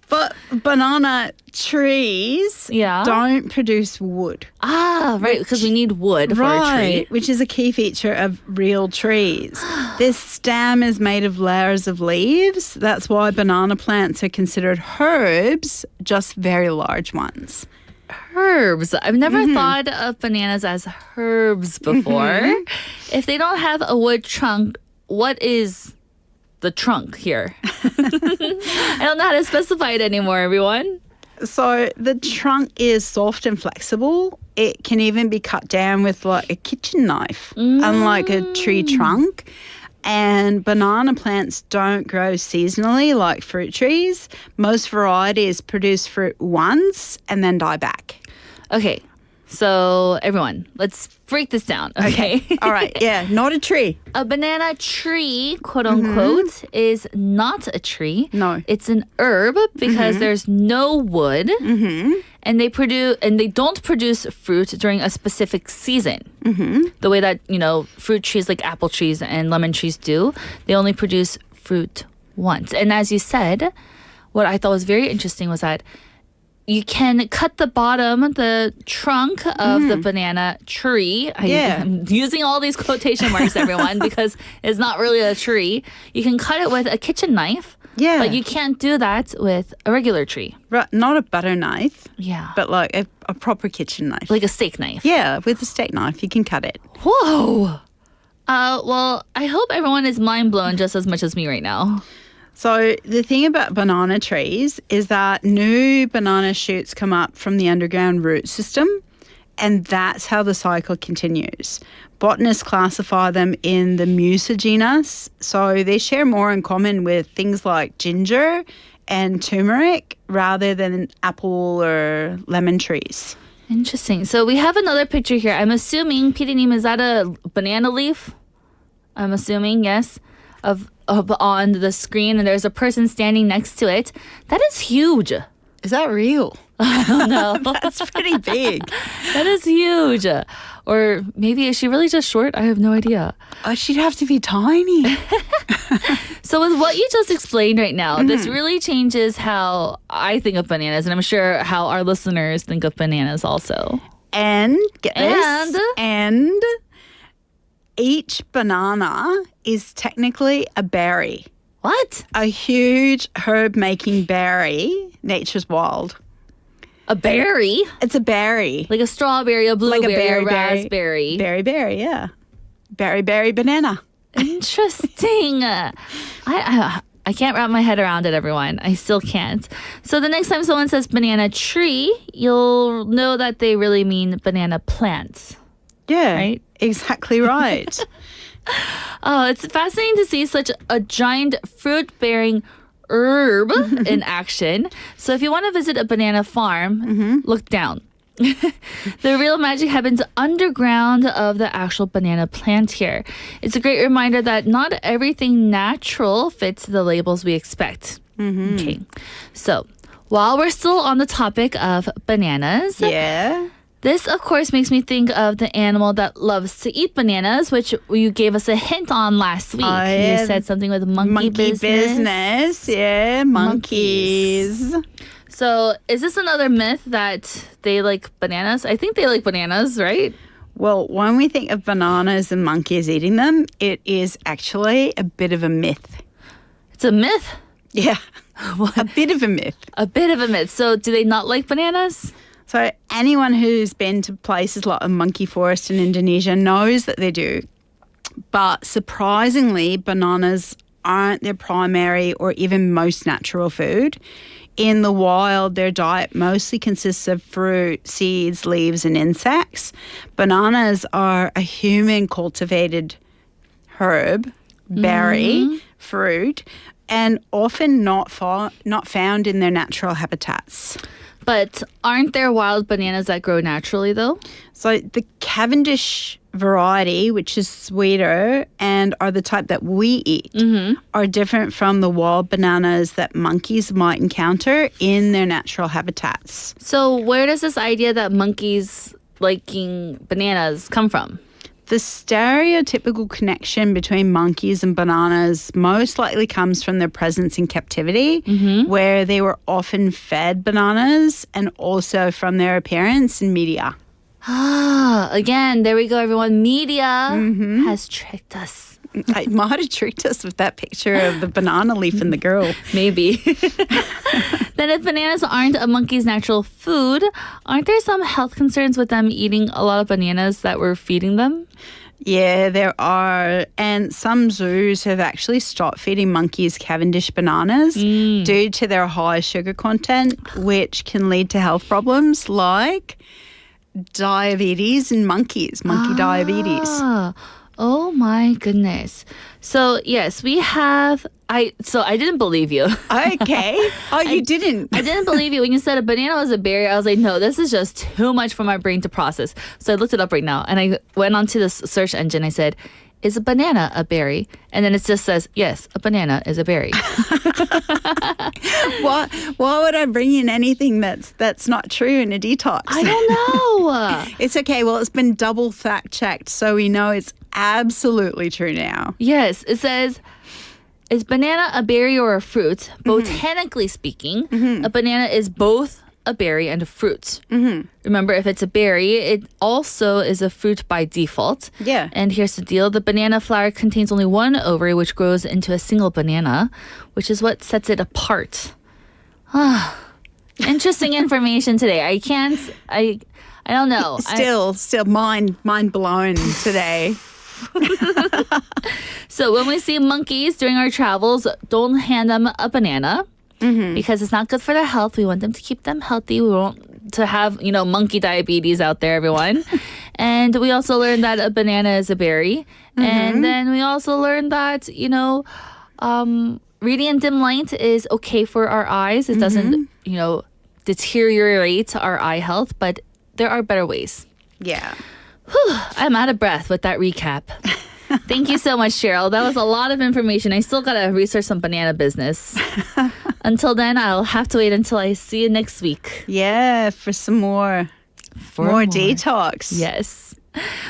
But banana trees don't produce wood. Ah, right, because we need wood for a tree. Which is a key feature of real trees. This stem is made of layers of leaves. That's why banana plants are considered herbs, just very large ones. Herbs. I've never thought of bananas as herbs before. If they don't have a wood trunk, what is the trunk here? I don't know how to specify it anymore, everyone. So the trunk is soft and flexible. It can even be cut down with a kitchen knife, unlike a tree trunk. And banana plants don't grow seasonally like fruit trees. Most varieties produce fruit once and then die back. Okay, so everyone, let's break this down, okay? All right, yeah, not a tree. A banana tree, quote unquote, is not a tree. No. It's an herb because there's no wood. And they don't produce fruit during a specific season. The way that, fruit trees like apple trees and lemon trees do. They only produce fruit once. And as you said, what I thought was very interesting was that you can cut the bottom, the trunk of the banana tree. I'm using all these quotation marks, everyone, because it's not really a tree. You can cut it with a kitchen knife. Yeah. But you can't do that with a regular tree. Right, not a butter knife. Yeah. But a proper kitchen knife. Like a steak knife. Yeah, with a steak knife, you can cut it. Whoa. Well, I hope everyone is mind blown just as much as me right now. So the thing about banana trees is that new banana shoots come up from the underground root system, and that's how the cycle continues. Botanists classify them in the Musa genus, so they share more in common with things like ginger and turmeric rather than apple or lemon trees. Interesting. So we have another picture here. I'm assuming, PD님, is that a banana leaf? I'm assuming, yes, of on the screen, and there's a person standing next to it. That is huge. Is that real? I don't know. That's pretty big. That is huge. Or maybe is she really just short? I have no idea. Oh, she'd have to be tiny. So with what you just explained right now, this really changes how I think of bananas, and I'm sure how our listeners think of bananas also. And get this. And each banana is technically a berry. What? A huge herb-making berry. Nature's wild. A berry? It's a berry. Like a strawberry, a blueberry, berry, a raspberry. Berry, yeah. Berry banana. Interesting. I can't wrap my head around it, everyone. I still can't. So the next time someone says banana tree, you'll know that they really mean banana plants. Yeah, right? Exactly right. Oh, it's fascinating to see such a giant fruit-bearing herb in action. So if you want to visit a banana farm, look down. The real magic happens underground of the actual banana plant here. It's a great reminder that not everything natural fits the labels we expect. Okay, so while we're still on the topic of bananas, Yeah. this of course makes me think of the animal that loves to eat bananas, which you gave us a hint on last week. Oh, yeah. You said something with monkey business. Yeah, monkeys. So is this another myth that they like bananas? I think they like bananas, right? Well, when we think of bananas and monkeys eating them, it is actually a bit of a myth. It's a myth. Yeah, a bit of a myth. A bit of a myth. So do they not like bananas? So anyone who's been to places like a monkey forest in Indonesia knows that they do. But surprisingly, bananas aren't their primary or even most natural food. In the wild, their diet mostly consists of fruit, seeds, leaves, and insects. Bananas are a human-cultivated herb, berry, fruit, and often not found in their natural habitats. But aren't there wild bananas that grow naturally, though? So the Cavendish variety, which is sweeter and are the type that we eat, are different from the wild bananas that monkeys might encounter in their natural habitats. So where does this idea that monkeys liking bananas come from? The stereotypical connection between monkeys and bananas most likely comes from their presence in captivity, where they were often fed bananas, and also from their appearance in media. Ah, again, there we go, everyone. Media has tricked us. It might have tricked us with that picture of the banana leaf and the girl. Maybe. Then if bananas aren't a monkey's natural food, aren't there some health concerns with them eating a lot of bananas that we're feeding them? Yeah, there are. And some zoos have actually stopped feeding monkeys Cavendish bananas due to their high sugar content, which can lead to health problems like diabetes in monkeys, monkey diabetes. Oh my goodness. So yes, we have I didn't believe you. Okay. Oh, you didn't? I didn't believe you when you said a banana was a berry. I was like, no, this is just too much for my brain to process. So I looked it up right now and I went onto the search engine. I said, is a banana a berry? And then it just says, yes, a banana is a berry. Why would I bring in anything that's not true in a detox? I don't know. It's okay. Well, it's been double fact checked, so we know it's absolutely true now. Yes, it says, is banana a berry or a fruit? Botanically speaking, a banana is both a berry and a fruit. Remember, if it's a berry, it also is a fruit by default. Yeah. And here's the deal. The banana flower contains only one ovary, which grows into a single banana, which is what sets it apart. Interesting information today. I don't know. Still mind blown today. So when we see monkeys during our travels, don't hand them a banana. Because it's not good for their health. We want them to keep them healthy. We want to have, monkey diabetes out there, everyone. And we also learned that a banana is a berry. And then we also learned that, reading in dim light is okay for our eyes. It doesn't, deteriorate our eye health, but there are better ways. Yeah. Whew, I'm out of breath with that recap. Thank you so much, Cheryl. That was a lot of information. I still got to research some banana business. Until then, I'll have to wait until I see you next week. Yeah, for some more detox. Yes.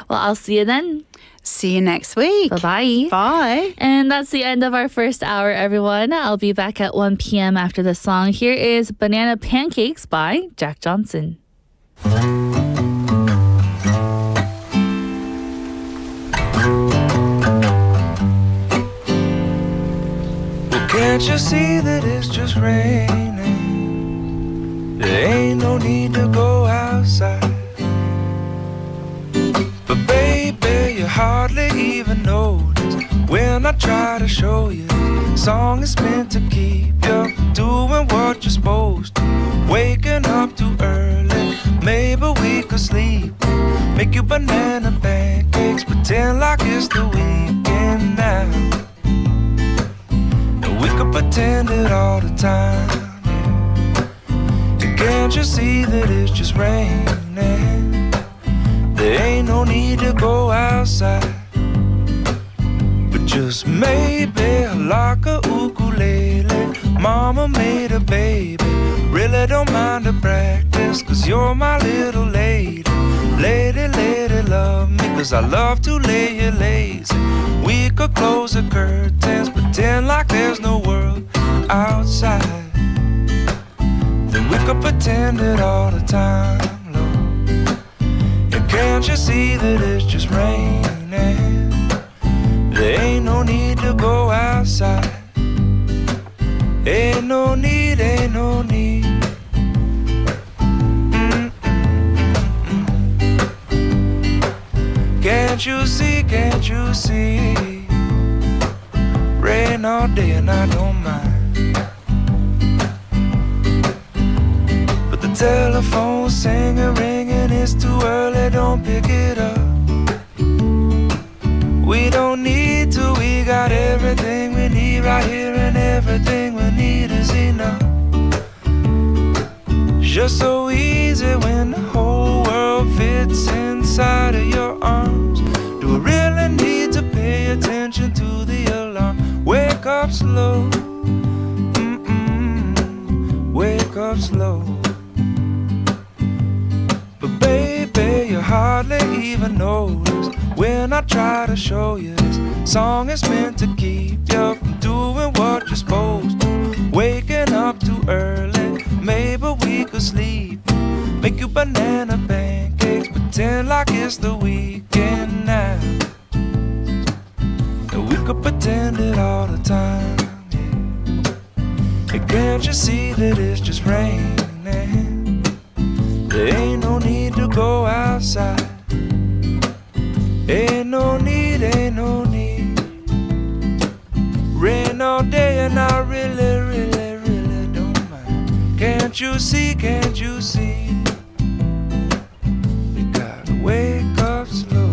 Well, I'll see you then. See you next week. Bye-bye. Bye. And that's the end of our first hour, everyone. I'll be back at 1 p.m. after the song. Here is Banana Pancakes by Jack Johnson. Can't you see that it's just raining? There ain't no need to go outside. But baby, you hardly even notice when I try to show you. Song is meant to keep you from doing what you're supposed to. Waking up too early, maybe we could sleep. Make you banana pancakes, pretend like it's the weekend now. We could pretend it all the time, yeah. And can't you see that it's just raining? There ain't no need to go outside. But just maybe like a ukulele, mama made a baby. Really don't mind the practice, cause you're my little lady. Lady, lady, love me, cause I love to lay you lazy. We could close the curtains, pretend like there's no world outside. Then we could pretend it all the time, Lord. And can't you see that it's just raining? There ain't no need to go outside. Ain't no need, ain't no need. Can't you see, can't you see? Rain all day and I don't mind. But the telephone's singing, ringing, it's too early, don't pick it up. We don't need to, we got everything we need right here, and everything we need is enough. Just so easy when the whole world fits inside of your arms. Do I really need to pay attention to the alarm? Wake up slow, wake up slow. But baby, you hardly even notice when I try to show you this song is meant to keep you from doing what you're supposed to. Waking up too early, maybe we could sleep. Make you banana pancakes, pretend like it's the weekend now. And we could pretend it all the time, yeah. And can't you see that it's just raining? There ain't no need to go outside. Ain't no need, ain't no need. Rain all day and I really, really, really don't mind. Can't you see, can't you see? You gotta wake up slow.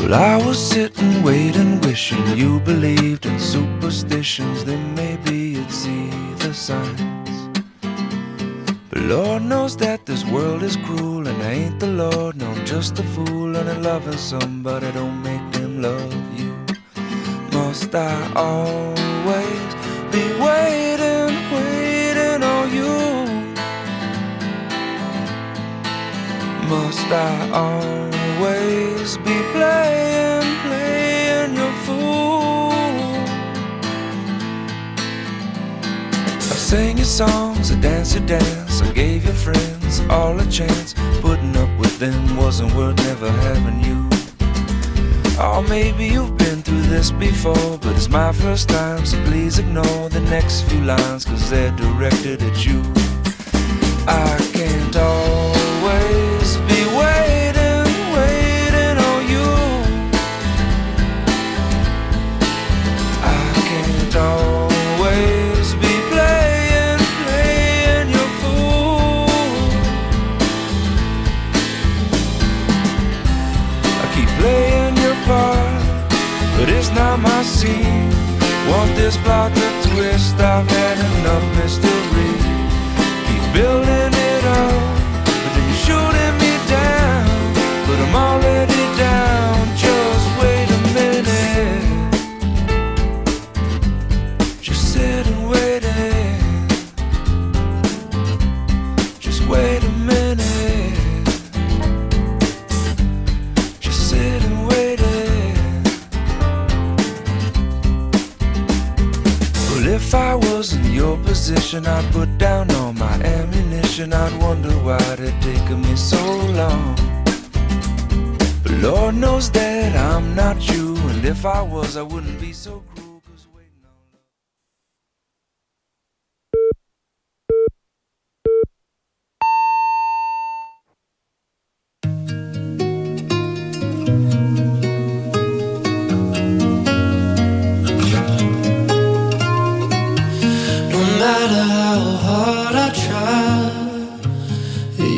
Well, I was sitting, waiting, wishing you believed in superstitions. Then maybe you'd see the signs. But Lord knows that this world is cruel, and I ain't the Lord, no, I'm just a fool. And loving somebody don't make them love you. Must I always be waiting, waiting on you? Must I always be playing, playing your fool? I sang your songs, I danced your dance, I gave your friends all a chance. Putting up with them wasn't worth never having you. Oh, maybe you've been through this before, but it's my first time, so please ignore the next few lines, cause they're directed at you. I can't always be waiting, waiting on you. I can't always be playing, playing your fool. I keep playing your part, but it's not my scene. Want this plot to twist, I've had enough mystery. Building it up, but then you're shooting me down. sitting waiting. Just wait a minute. Just sitting waiting. Well, if I was in your position, I'd put down all my ammunition. I'd wonder why it taken me so long. But Lord knows that I'm not you, and if I was, I wouldn't be so cruel. 'Cause waiting on love. No matter how hard I try,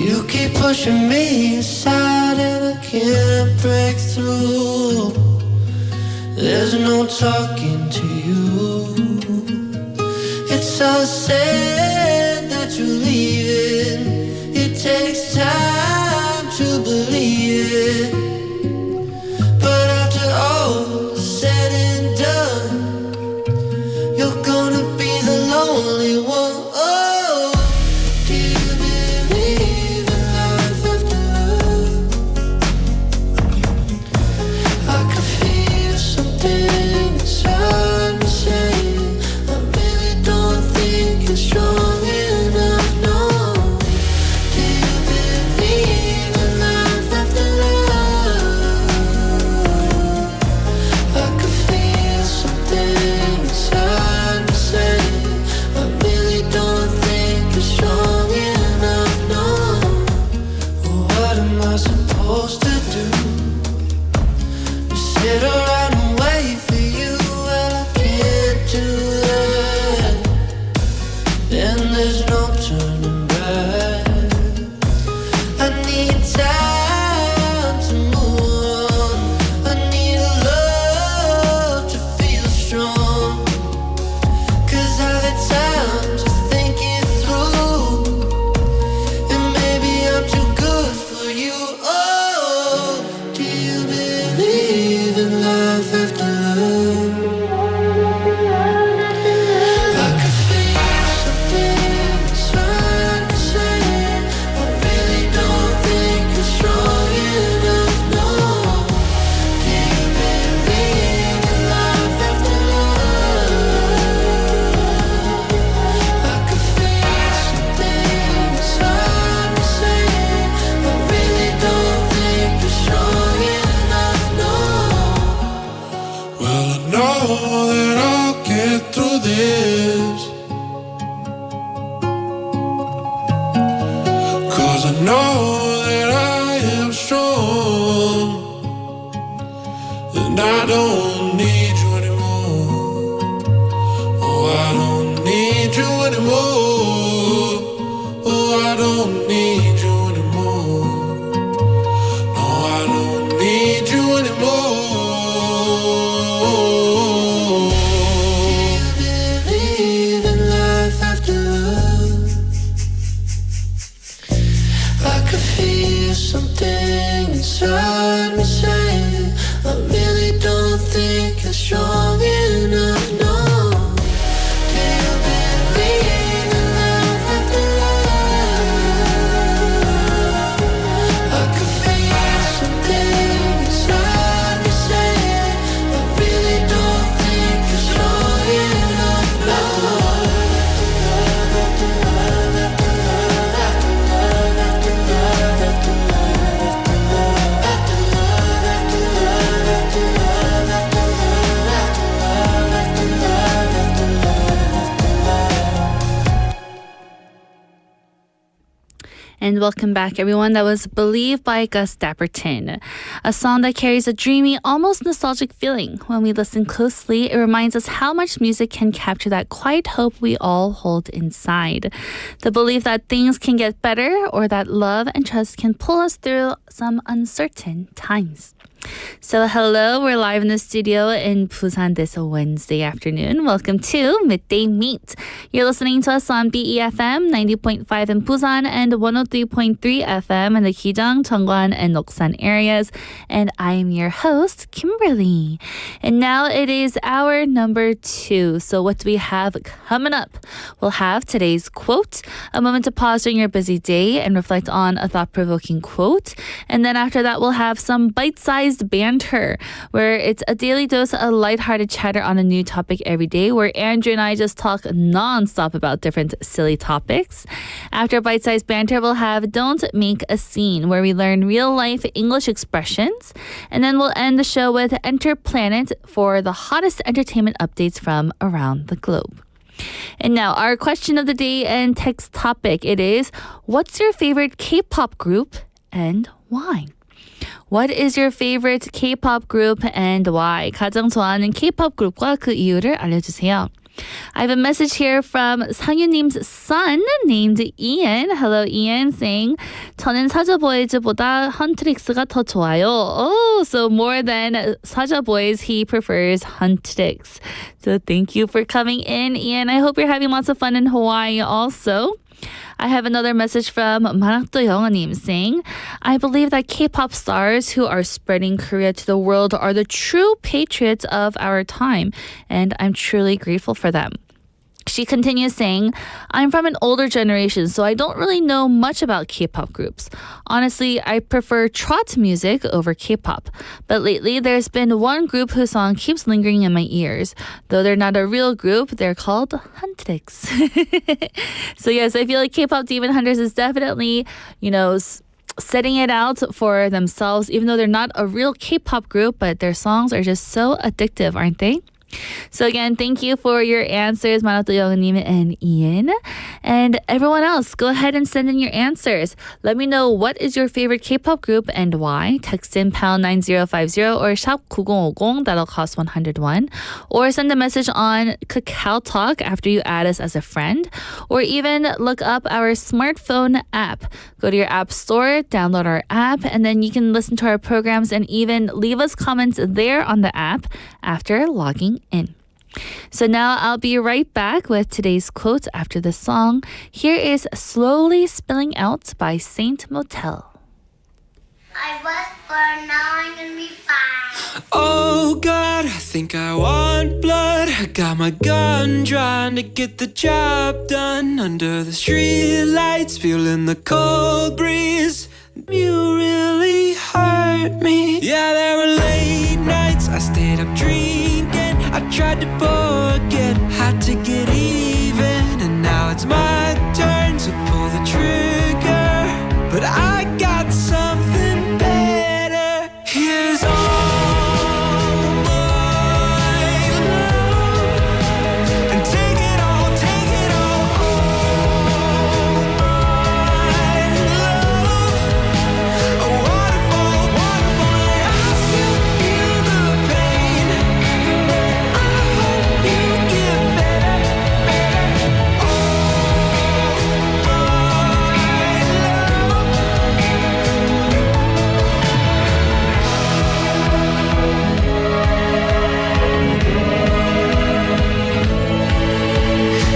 you keep pushing me aside and I can't break through. There's no talking to you. It's so sad that you're leaving. It takes time to believe it. But after all is said and done, you're gonna be the lonely one. Oh, do you believe in life after love? I can feel something inside me saying I really don't think you're strong enough. No, do you believe in life after love? I can feel something inside me saying I really don't think you're strong enough. No, what am I supposed to do? Sit around and wait for you? Well, I can't do that. Then there's no turning back. I need time to move on. I need a love to feel strong. 'Cause I've had time to think it through, and maybe I'm too good for you. Oh, do you believe in life after love? I can feel something inside me saying I really don't think you're strong enough. No, do you believe in life after love? I can feel something inside me saying I really don't think you're strong enough. No. Well, I know that I'll get through this, 'cause I know that I am strong, and I don't need you anymore. Oh, I don't need you anymore. Oh, I don't need you anymore. No, I don't need you anymore. Believe in life after love. I could feel something inside me saying I really don't think you're strong enough. No, do you believe in life after love? I could feel something inside me saying I really don't think you're strong enough. No. And welcome back, everyone. That was Believe by Gus Dapperton, a song that carries a dreamy, almost nostalgic feeling. When we listen closely, it reminds us how much music can capture that quiet hope we all hold inside. The belief that things can get better or that love and trust can pull us through some uncertain times. So hello, we're live in the studio in Busan this Wednesday afternoon. Welcome to Midday Mate. You're listening to us on BEFM 90.5 in Busan and 103.3 FM in the Gijang, Cheongwan, and Noksan areas. And I am your host, Kimberly. And now it is hour number 2. So what do we have coming up? We'll have today's quote, a moment to pause during your busy day and reflect on a thought-provoking quote. And then after that, we'll have some bite-sized banter, where it's a daily dose of lighthearted chatter on a new topic every day, where Andrew and I just talk non-stop about different silly topics. After bite-sized banter, we'll have Don't Make a Scene, where we learn real-life English expressions. And then we'll end the show with Enter Planet for the hottest entertainment updates from around the globe. And now our question of the day and text topic, it is, what's your favorite K-pop group and why? What is your favorite K-pop group and why? 가장 좋아하는 K-pop 그룹과 그 이유를 알려주세요. I have a message here from 상유님's son named Ian. Hello, Ian, saying 저는 사자 보이즈보다 헌트릭스가 더 좋아요. Oh, so more than 사자 boys, he prefers 헌트릭스. So thank you for coming in, Ian. I hope you're having lots of fun in Hawaii also. I have another message from 만학도 영어님 saying, I believe that K-pop stars who are spreading Korea to the world are the true patriots of our time, and I'm truly grateful for them. She continues saying, I'm from an older generation, so I don't really know much about K-pop groups. Honestly, I prefer trot music over K-pop. But lately, there's been one group whose song keeps lingering in my ears. Though they're not a real group, they're called Huntrix. So yes, I feel like K-pop Demon Hunters is definitely, setting it out for themselves, even though they're not a real K-pop group, but their songs are just so addictive, aren't they? So again, thank you for your answers, 만학도 영어님 and Ian. And everyone else, go ahead and send in your answers. Let me know what is your favorite K-pop group and why. Text in pound 9050 or shop 9050, that'll cost 101. Or send a message on Kakao Talk after you add us as a friend. Or even look up our smartphone app. Go to your app store, download our app, and then you can listen to our programs and even leave us comments there on the app after logging in. So now I'll be right back with today's quote after the song. Here is Slowly Spilling Out by Saint Motel. I was born, now I'm gonna be fine. Oh God, I think I want blood. I got my gun trying to get the job done. Under the street lights, feeling the cold breeze. You really hurt me. Yeah, there were late nights, I stayed up drinking. I tried to forget, had to get even. And now it's my turn to pull the trigger. But I got something better. Here's all my love. And take it all, take it all. All my love. A waterfall, waterfall. I still feel the pain. I hope you get better, better. All my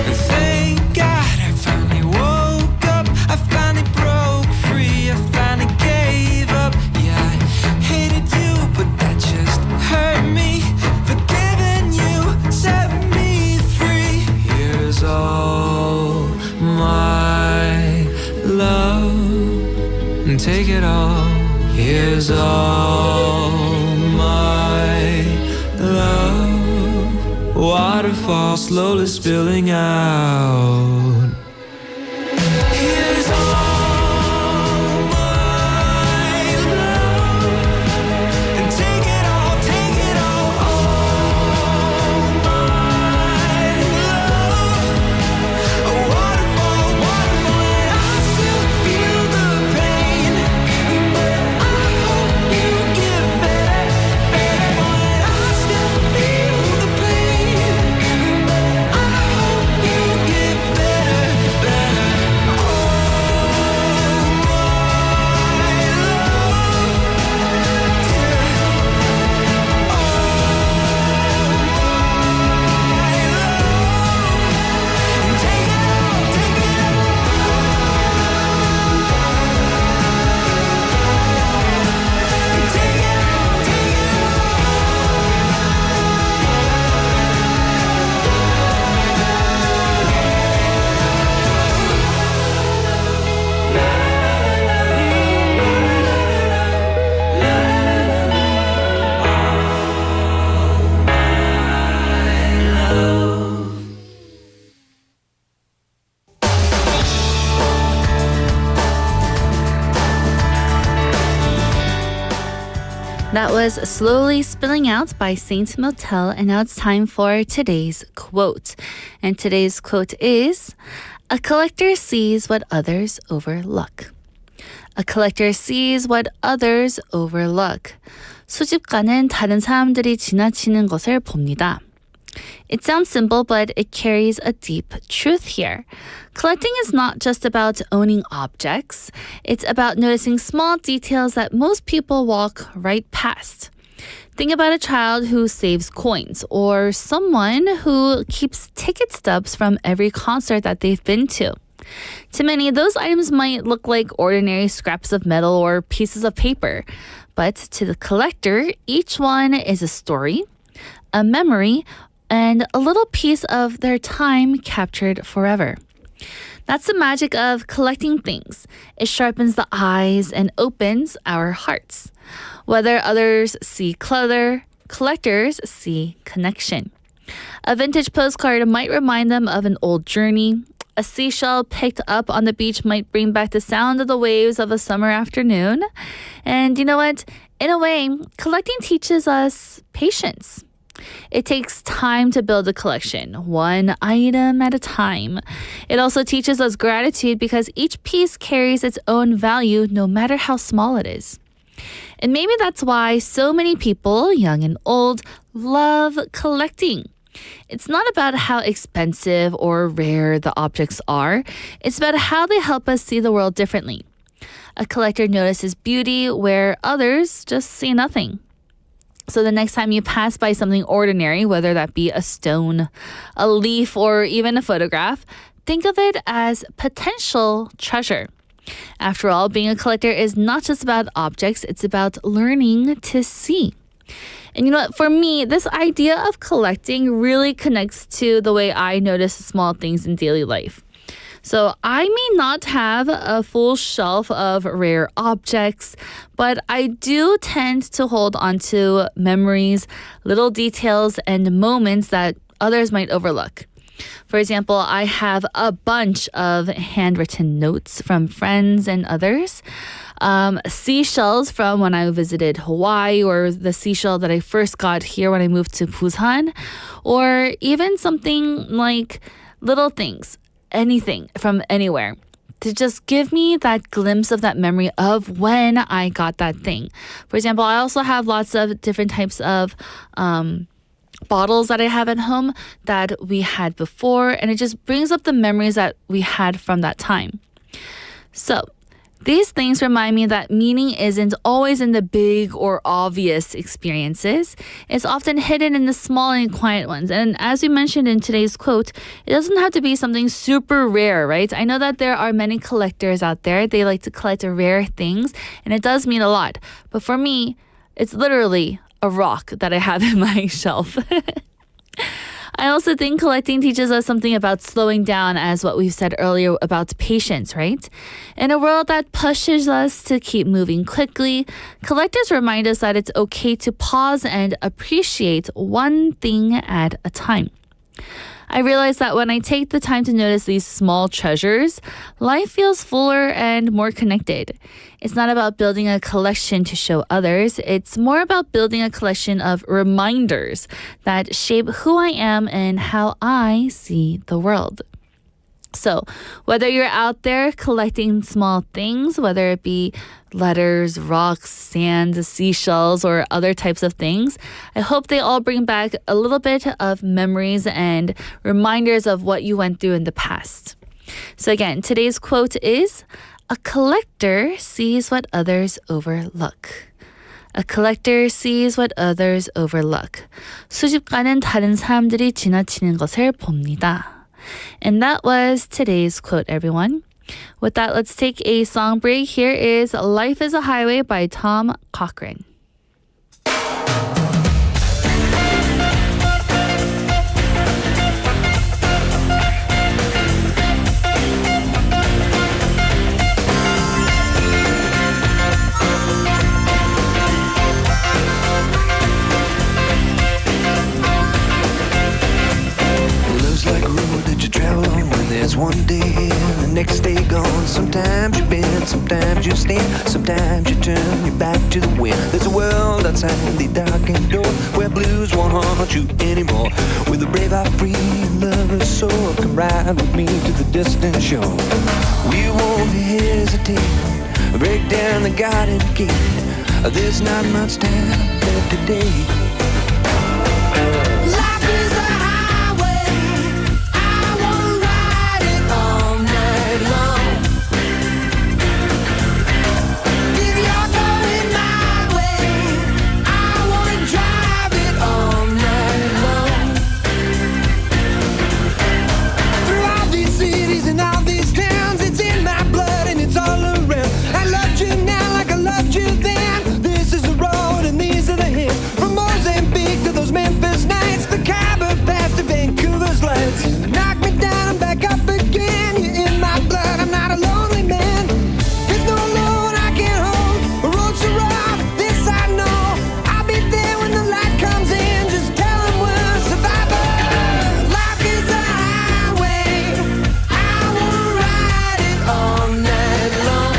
And thank God I finally woke up. I finally broke free. I finally gave up. Yeah, I hated you, but that just hurt me. Forgiving you set me free. Here's all my love. And take it all. Here's all my love. Waterfall slowly spilling out. Here's all my love. And take it all, take it all. All my love. A waterfall, waterfall. I still feel the pain. But I hope you get better, better. I still feel the pain. But I hope you get better. was Slowly Spilling Out by Saint Motel, and now it's time for today's quote. And today's quote is, "A collector sees what others overlook." A collector sees what others overlook. 수집가는 다른 사람들이 지나치는 것을 봅니다. It sounds simple, but it carries a deep truth here. Collecting is not just about owning objects. It's about noticing small details that most people walk right past. Think about a child who saves coins, or someone who keeps ticket stubs from every concert that they've been to. To many, those items might look like ordinary scraps of metal or pieces of paper. But to the collector, each one is a story, a memory, and a little piece of their time captured forever. That's the magic of collecting things. It sharpens the eyes and opens our hearts. Whether others see clutter, collectors see connection. A vintage postcard might remind them of an old journey. A seashell picked up on the beach might bring back the sound of the waves of a summer afternoon. And you know what? In a way, collecting teaches us patience. It takes time to build a collection, one item at a time. It also teaches us gratitude because each piece carries its own value no matter how small it is. And maybe that's why so many people, young and old, love collecting. It's not about how expensive or rare the objects are. It's about how they help us see the world differently. A collector notices beauty where others just see nothing. So the next time you pass by something ordinary, whether that be a stone, a leaf, or even a photograph, think of it as potential treasure. After all, being a collector is not just about objects, it's about learning to see. And you know what? For me, this idea of collecting really connects to the way I notice small things in daily life. So I may not have a full shelf of rare objects, but I do tend to hold on to memories, little details, and moments that others might overlook. For example, I have a bunch of handwritten notes from friends and others, seashells from when I visited Hawaii, or the seashell that I first got here when I moved to Busan, or even something like little things, anything from anywhere, to just give me that glimpse of that memory of when I got that thing. For example, I also have lots of different types of bottles that I have at home that we had before, and it just brings up the memories that we had from that time. So these things remind me that meaning isn't always in the big or obvious experiences. It's often hidden in the small and quiet ones. And as we mentioned in today's quote, it doesn't have to be something super rare, right? I know that there are many collectors out there. They like to collect rare things, and it does mean a lot. But for me, it's literally a rock that I have in my shelf. I also think collecting teaches us something about slowing down, as what we've said earlier about patience, right? In a world that pushes us to keep moving quickly, collectors remind us that it's okay to pause and appreciate one thing at a time. I realize that when I take the time to notice these small treasures, life feels fuller and more connected. It's not about building a collection to show others. It's more about building a collection of reminders that shape who I am and how I see the world. So whether you're out there collecting small things, whether it be letters, rocks, sand, seashells, or other types of things, I hope they all bring back a little bit of memories and reminders of what you went through in the past. So again, today's quote is, "A collector sees what others overlook." A collector sees what others overlook. 수집가는 다른 사람들이 지나치는 것을 봅니다. And that was today's quote, everyone. With that, let's take a song break. Here is Life is a Highway by Tom Cochrane. Love's like a road that you travel on when There's one day and the next day gone. Sometimes you bend, sometimes you stand, sometimes you turn your back to the wind. There's a world outside the darkened door where blues won't haunt you anymore. With a brave heart, free and lover's soul, come ride with me to the distant shore. We won't hesitate, break down the garden gate. There's not much time left today. Life is a highway, I wanna ride it all night long. If you're going my way, I wanna drive it all night long. Through all these cities and all these towns, it's in my blood and it's all around. I loved you now like I loved you then. This is the road and these are the hills. From Mozambique to those Memphis nights, the Khyber Pass to Vancouver's lights. Knock me down, I'm back up again. You're in my blood, I'm not a lonely man. There's no load I can't hold. The road's so rough, this I know. I'll be there when the light comes in. Just tell them we're survivors. Life is a highway, I wanna ride it all night long.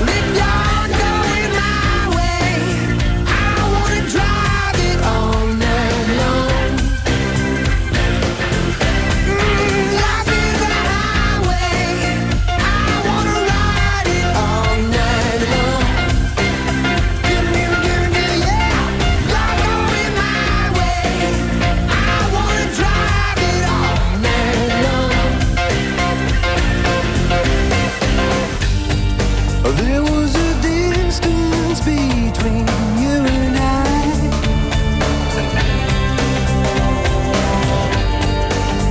If you're going my way, I wanna drive it all night long. Life is a highway, I wanna ride it all night long. Give me, yeah. You're going my way, I wanna drive it all night long. There was a distance between you and I,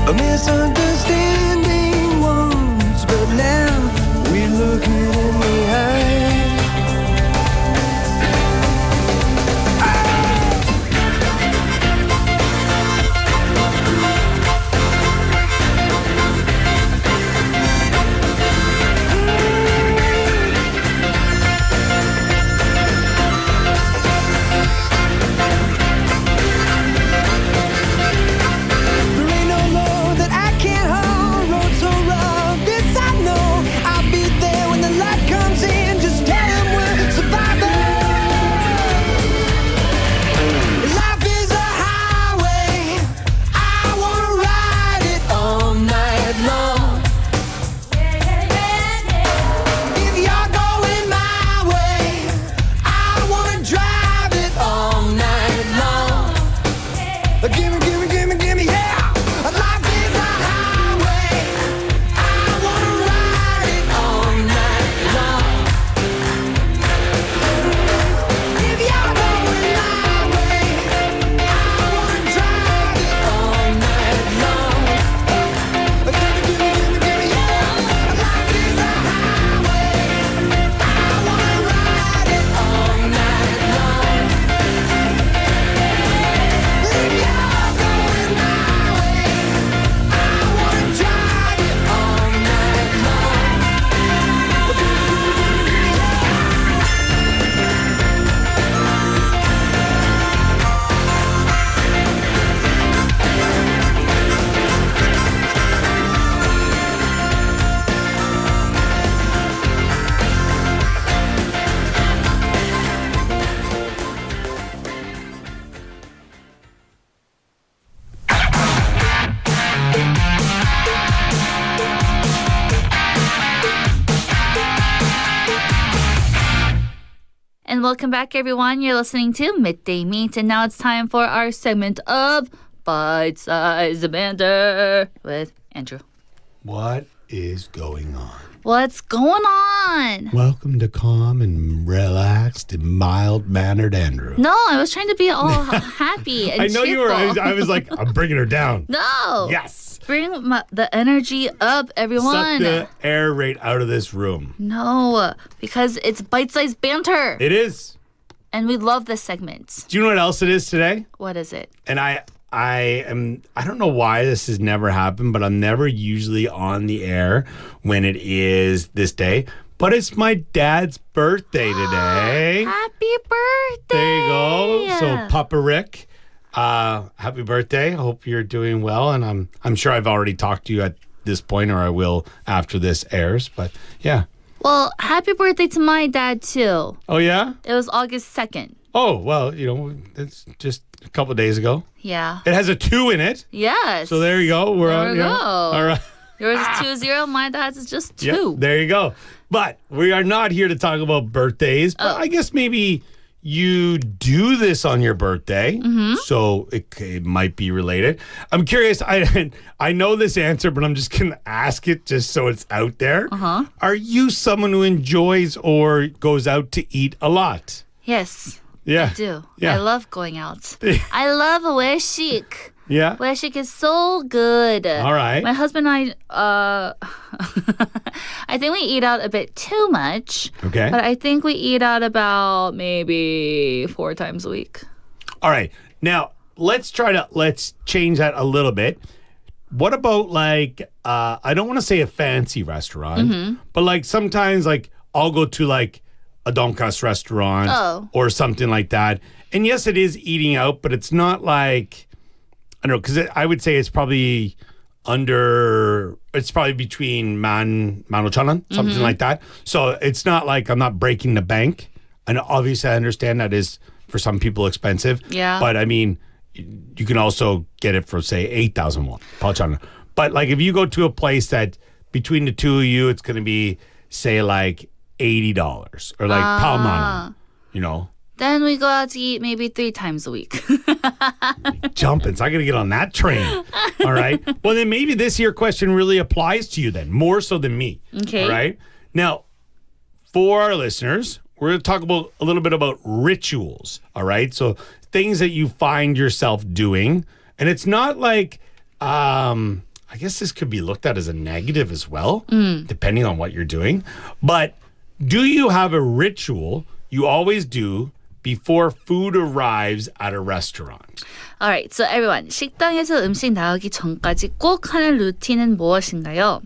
a misunderstanding once, but now we're looking in the eye. There ain't no load that I can't hold. Road so rough, this I know. I'll be there when the light comes in. Just tell them we're survivors. Life is a highway, I wanna ride it all night long. If you're going my way, I wanna drive it all night long. Gimme, yeah. Life is a highway, I wanna ride it all night long. If you're going my way, I wanna drive it all night long. Gimme, yeah. Life is a highway, I wanna ride it all night long. If you're going my way, I wanna drive it all night long. And welcome back, everyone. You're listening to Midday Mate, and now it's time for our segment of Bite Size Banter with Andrew. What is going on? What's going on? Welcome to calm and relaxed and mild-mannered Andrew. No, I was trying to be all happy and I know you were. cheerful. I was like, I'm bringing her down. No. Yes. Bring the energy up, everyone. Suck the air right out of this room. No, because it's bite-sized banter. It is. And we love this segment. Do you know what else it is today? What is it? And I don't know why this has never happened, but I'm never usually on the air when it is this day. But it's my dad's birthday today. Happy birthday. There you go. So Papa Rick, happy birthday. Hope you're doing well. And I'm sure I've already talked to you at this point, or I will after this airs. But yeah. Well, happy birthday to my dad, too. Oh, yeah? It was August 2nd. Oh, well, it's just a couple of days ago. Yeah. It has a 2 in it. Yes. So there you go. There we go. All right. Yours is 2-0. My dad's is just 2. Yeah, there you go. But we are not here to talk about birthdays. But I guess maybe you do this on your birthday, so it might be related. I'm curious. I know this answer, but I'm just going to ask it just so it's out there. Are you someone who enjoys or goes out to eat a lot? Yes. Yeah. I do. Yeah. I love going out. I love 외식. Yeah. 외식 is so good. All right. My husband and I, I think we eat out a bit too much. Okay. But I think we eat out about maybe 4 times a week. All right. Now, let's change that a little bit. What about like, I don't want to say a fancy restaurant, but like sometimes like I'll go to like a Donkas restaurant or something like that. And yes, it is eating out, but it's not like, I don't know, because I would say it's probably between 15,000, something like that. So it's not like I'm not breaking the bank. And obviously I understand that is for some people expensive. Yeah. But I mean, you can also get it for say 8,000 won. But like if you go to a place that between the two of you, it's going to be say like $80 or like palmana, you know. Then we go out to eat maybe 3 times a week. Jumping. So I got to get on that train. All right. Well, then maybe this year question really applies to you then, more so than me. Okay. All right. Now, for our listeners, we're going to talk about a little bit about rituals. All right. So things that you find yourself doing. And it's not like, I guess this could be looked at as a negative as well, depending on what you're doing. But do you have a ritual you always do before food arrives at a restaurant? Alright, so everyone, 식당에서 음식 나오기 전까지 꼭 하는 루틴은 무엇인가요?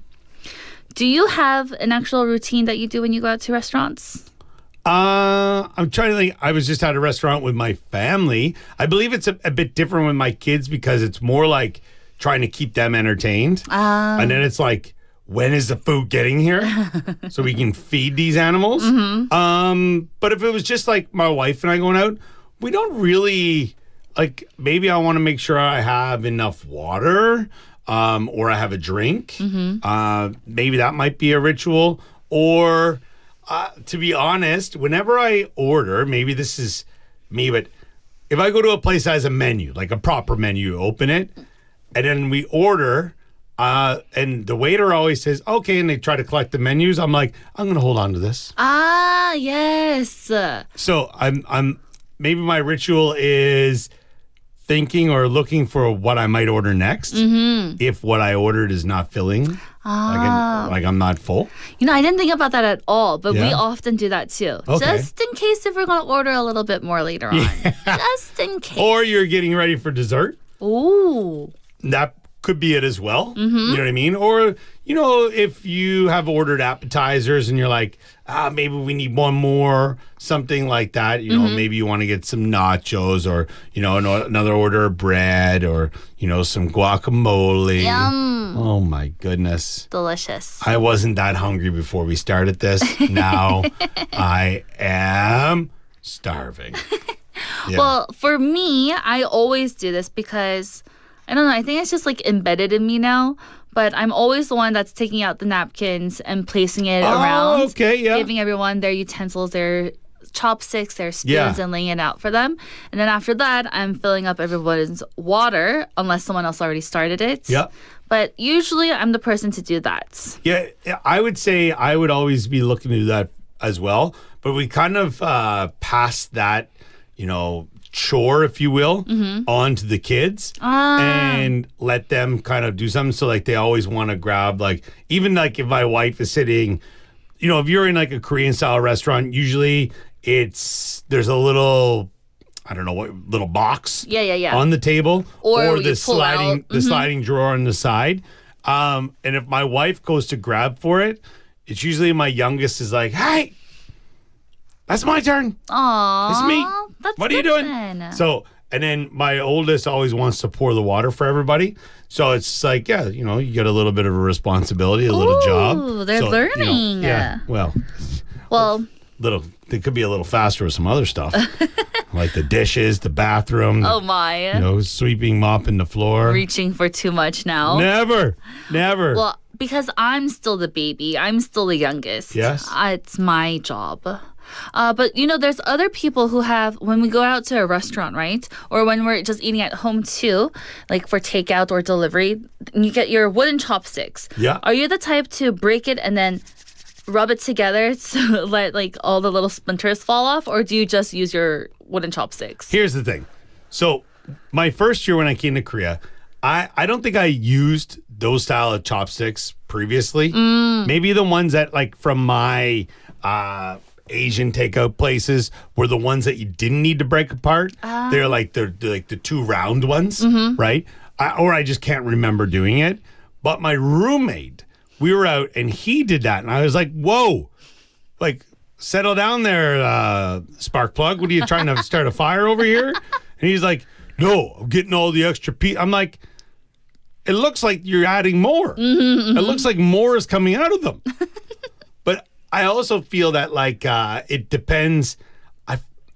Do you have an actual routine that you do when you go out to restaurants? I'm trying to think. I was just at a restaurant with my family. I believe it's a bit different with my kids because it's more like trying to keep them entertained. And then it's like, when is the food getting here so we can feed these animals? But if it was just like my wife and I going out, we don't really, like, maybe I want to make sure I have enough water or I have a drink. Maybe that might be a ritual. Or to be honest, whenever I order, maybe this is me, but if I go to a place that has a menu, like a proper menu, open it, and then we order... and the waiter always says, okay, and they try to collect the menus. I'm like, I'm going to hold on to this. Yes. So I'm maybe my ritual is thinking or looking for what I might order next. If what I ordered is not filling, like I'm not full. You know, I didn't think about that at all, but we Yeah. often do that too. Okay. Just in case if we're going to order a little bit more later on. Just in case. Or you're getting ready for dessert. Ooh. That could be it as well. You know what I mean? Or, you know, if you have ordered appetizers and you're like, maybe we need one more, something like that. You know, maybe you want to get some nachos or, you know, another order of bread or, you know, some guacamole. Yum. Oh, my goodness. Delicious. I wasn't that hungry before we started this. Now I am starving. Yeah. Well, for me, I always do this because... I don't know. I think it's just like embedded in me now. But I'm always the one that's taking out the napkins and placing it around. Okay, yeah. Giving everyone their utensils, their chopsticks, their spoons, and laying it out for them. And then after that, I'm filling up everyone's water, unless someone else already started it. Yeah. But usually I'm the person to do that. Yeah, I would say I would always be looking to do that as well. But we kind of passed that, you know, chore, if you will, on to the kids and let them kind of do something. So like they always want to grab, like, even like if my wife is sitting, you know, if you're in like a Korean style restaurant, usually there's a little, I don't know what, little box on the table or the sliding drawer on the side. And if my wife goes to grab for it, it's usually my youngest is like, hey, that's my turn. Aww. It's me. That's what are you good doing? then. So, And then my oldest always wants to pour the water for everybody. So it's like, yeah, you know, you get a little bit of a responsibility, a little job. Ooh, they're So, learning. yeah, well, they could be a little faster with some other stuff. Like the dishes, the bathroom. Oh my. You know, sweeping, mopping the floor. Reaching for too much now. Never. Well, because I'm still the baby. I'm still the youngest. Yes. It's my job. But, you know, there's other people who have, when we go out to a restaurant, right? Or when we're just eating at home too, like for takeout or delivery, you get your wooden chopsticks. Yeah. Are you the type to break it and then rub it together to let like all the little splinters fall off? Or do you just use your wooden chopsticks? Here's the thing. So my first year when I came to Korea, I don't think I used those style of chopsticks previously. Maybe the ones that like from my Asian takeout places were the ones that you didn't need to break apart. They're like the two round ones, right? Or I just can't remember doing it. But my roommate, we were out and he did that, and I was like, "Whoa, like settle down there, spark plug. What are you trying to start a fire over here?" And he's like, "No, I'm getting all the extra pieces." I'm like, "It looks like you're adding more. It looks like more is coming out of them." But I also feel that like it depends,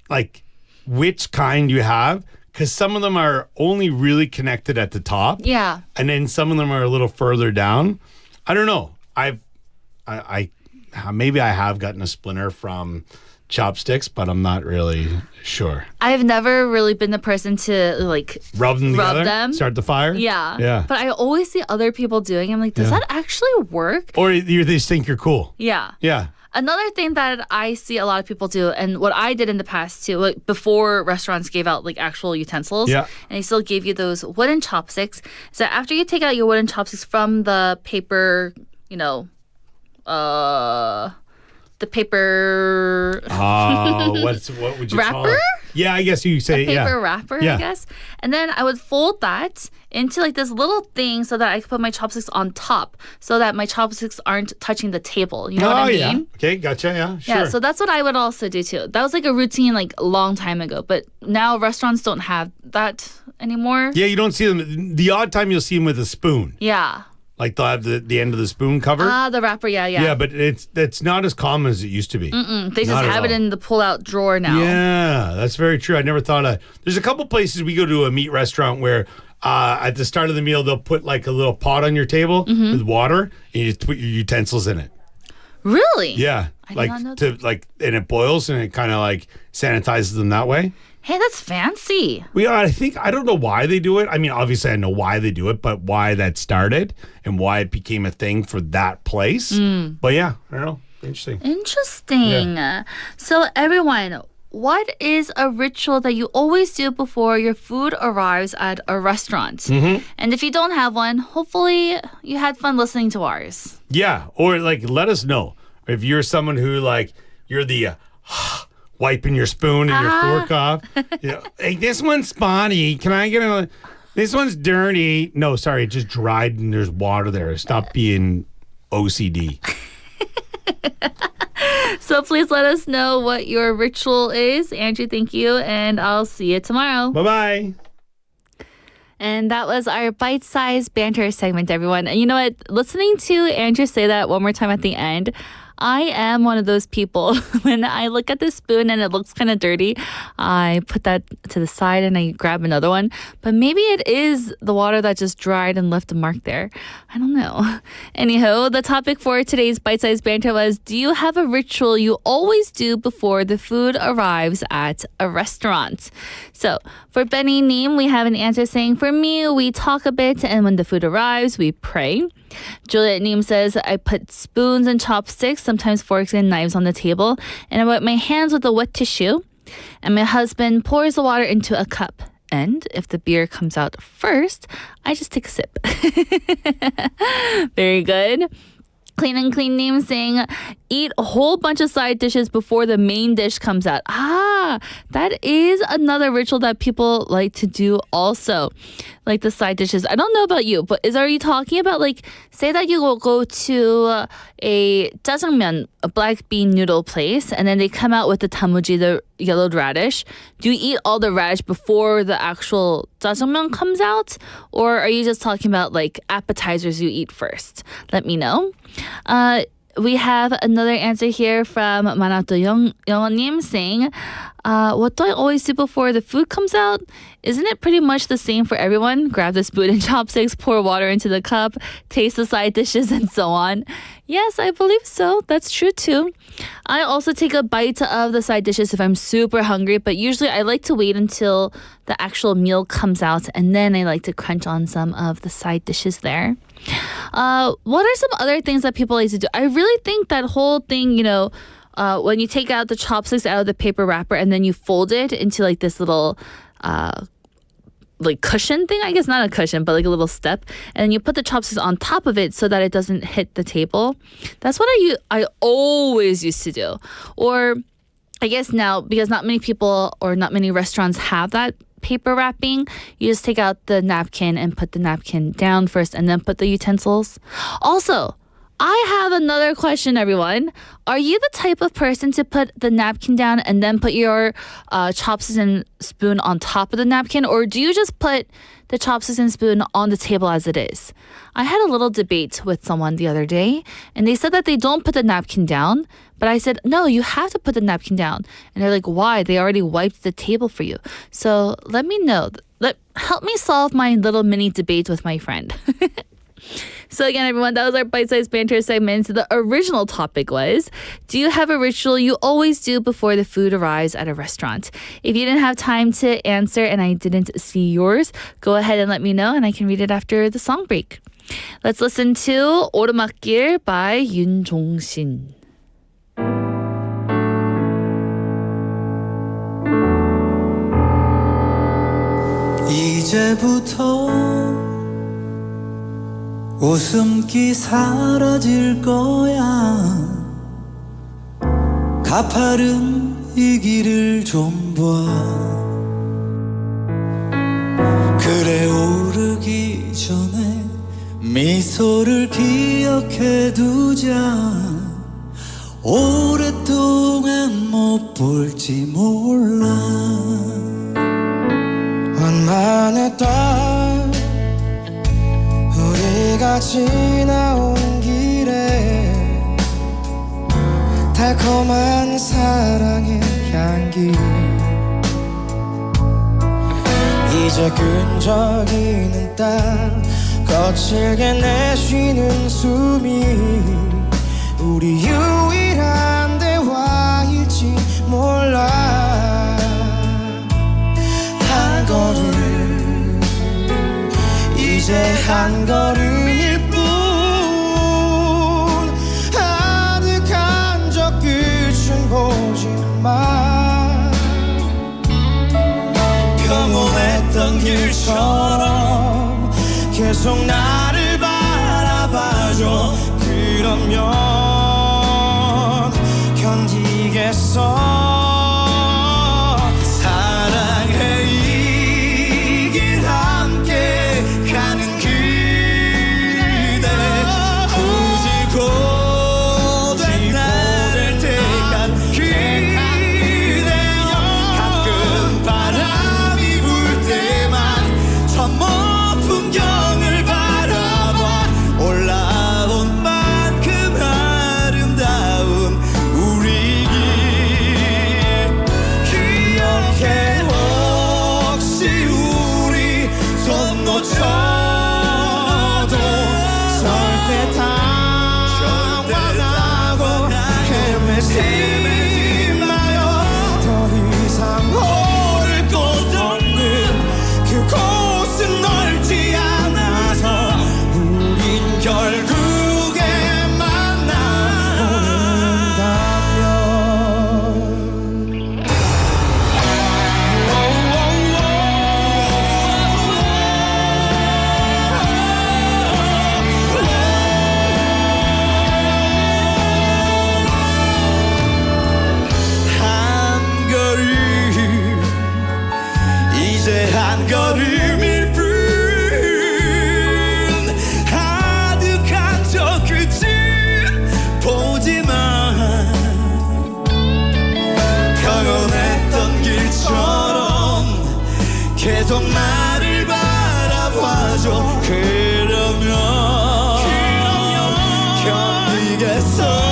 like which kind you have, because some of them are only really connected at the top. Yeah. And then some of them are a little further down. I don't know. Maybe I have gotten a splinter from chopsticks, but I'm not really sure. I've never really been the person to like Rub them together? them. Start the fire? Yeah. Yeah. But I always see other people doing it. I'm like, does that actually work? Or you just think you're cool. Yeah. Yeah. Another thing that I see a lot of people do, and what I did in the past too, like before restaurants gave out like actual utensils, Yeah. and they still gave you those wooden chopsticks, is that after you take out your wooden chopsticks from the paper, you know, the paper what would you call wrapper? it? Yeah, I guess you say Paper wrapper, Yeah. I guess. And then I would fold that into like this little thing so that I could put my chopsticks on top so that my chopsticks aren't touching the table. You know what I mean? Yeah. Okay, gotcha. Yeah, sure. Yeah, so that's what I would also do too. That was like a routine like a long time ago, but now restaurants don't have that anymore. Yeah, you don't see them. The odd time you'll see them with a spoon. Yeah. Like they'll have the end of the spoon cover. The wrapper, yeah. Yeah, but it's not as common as it used to be. They just Not at have it all. in the pull-out drawer now. Yeah, that's very true. I never thought of. There's a couple places we go to a meat restaurant where at the start of the meal they'll put like a little pot on your table with water and you just put your utensils in it. Really? Yeah, I did like not know and it boils and it kind of like sanitizes them that way. Hey, that's fancy. I don't know why they do it. I mean, obviously I know why they do it, but why that started and why it became a thing for that place. But yeah, I don't know. Interesting. Interesting. So everyone, what is a ritual that you always do before your food arrives at a restaurant? And if you don't have one, hopefully you had fun listening to ours. Yeah, or like let us know if you're someone who like you're the wiping your spoon and your fork off. You know, hey, this one's spotty. Can I get a? This one's dirty. No, sorry, it just dried and there's water there. Stop being OCD. So please let us know what your ritual is. Andrew, thank you, and I'll see you tomorrow. Bye-bye. And that was our bite-sized banter segment, everyone. And you know what? Listening to Andrew say that one more time at the end, I am one of those people. When I look at the spoon and it looks kind of dirty, I put that to the side and I grab another one. But maybe it is the water that just dried and left a mark there. I don't know. Anyhow, the topic for today's bite-sized banter was, do you have a ritual you always do before the food arrives at a restaurant? So for Benny Neem, we have an answer saying, for me, we talk a bit, and when the food arrives, we pray. Juliet Neem says, I put spoons and chopsticks, sometimes forks and knives on the table, and I wipe my hands with a wet tissue. And my husband pours the water into a cup. And if the beer comes out first, I just take a sip. Very good. Clean and Clean Name saying, eat a whole bunch of side dishes before the main dish comes out. That is another ritual that people like to do also. like the side dishes. I don't know about you, but are you talking about like, say that you will go to a jjajangmyeon, a black bean noodle place, and then they come out with the tamuji, the yellowed radish. Do you eat all the radish before the actual jjajangmyeon comes out? Or are you just talking about like appetizers you eat first? Let me know. We have another answer here from Manato Youngnim saying, what do I always do before the food comes out? Isn't it pretty much the same for everyone? Grab the spoon and chopsticks, pour water into the cup, taste the side dishes, and so on. Yes, I believe so. That's true too. I also take a bite of the side dishes if I'm super hungry, but usually I like to wait until the actual meal comes out, and then I like to crunch on some of the side dishes there. What are some other things that people like to do? I really think that whole thing, when you take out the chopsticks out of the paper wrapper and then you fold it into like this little like cushion thing, I guess not a cushion, but like a little step, and you put the chopsticks on top of it so that it doesn't hit the table. That's what I always used to do. Or I guess now, because not many people or not many restaurants have that paper wrapping, you just take out the napkin and put the napkin down first and then put the utensils. Also, I have another question, everyone. Are you the type of person to put the napkin down and then put your chopsticks and spoon on top of the napkin? Or do you just put the chopsticks and spoon on the table as it is? I had a little debate with someone the other day, and they said that they don't put the napkin down. But I said, no, you have to put the napkin down. And they're like, why? They already wiped the table for you. So let me know. Help me solve my little mini debate with my friend. So again, everyone, that was our bite-sized banter segment. So the original topic was, do you have a ritual you always do before the food arrives at a restaurant? If you didn't have time to answer and I didn't see yours, go ahead and let me know and I can read it after the song break. Let's listen to 오르막길 by 윤종신. 이제부터 웃음기 사라질 거야 가파른 이 길을 좀 봐 그래 오르기 전에 미소를 기억해 두자 오랫동안 못 볼지 몰라 원만했던 우리가 지나온 길에 달콤한 사랑의 향기 이제 끈적이는 땀 거칠게 내쉬는 숨이 우리 유일한 대화일지 몰라 한 걸음 이제 한 걸음일 뿐 아득한 저 끝은 보지 마 평온했던 길처럼 계속 나를 바라봐줘 그러면 견디겠어 사랑해 이 길 함께 가는 그대 굳이 고된 나를 택한 그대여 가끔 바람이 불 때만 저 먼 풍경을 바라봐 올라온 만큼 아름다운 우리 길 더 나를 바라봐줘. 그러면 견디겠어.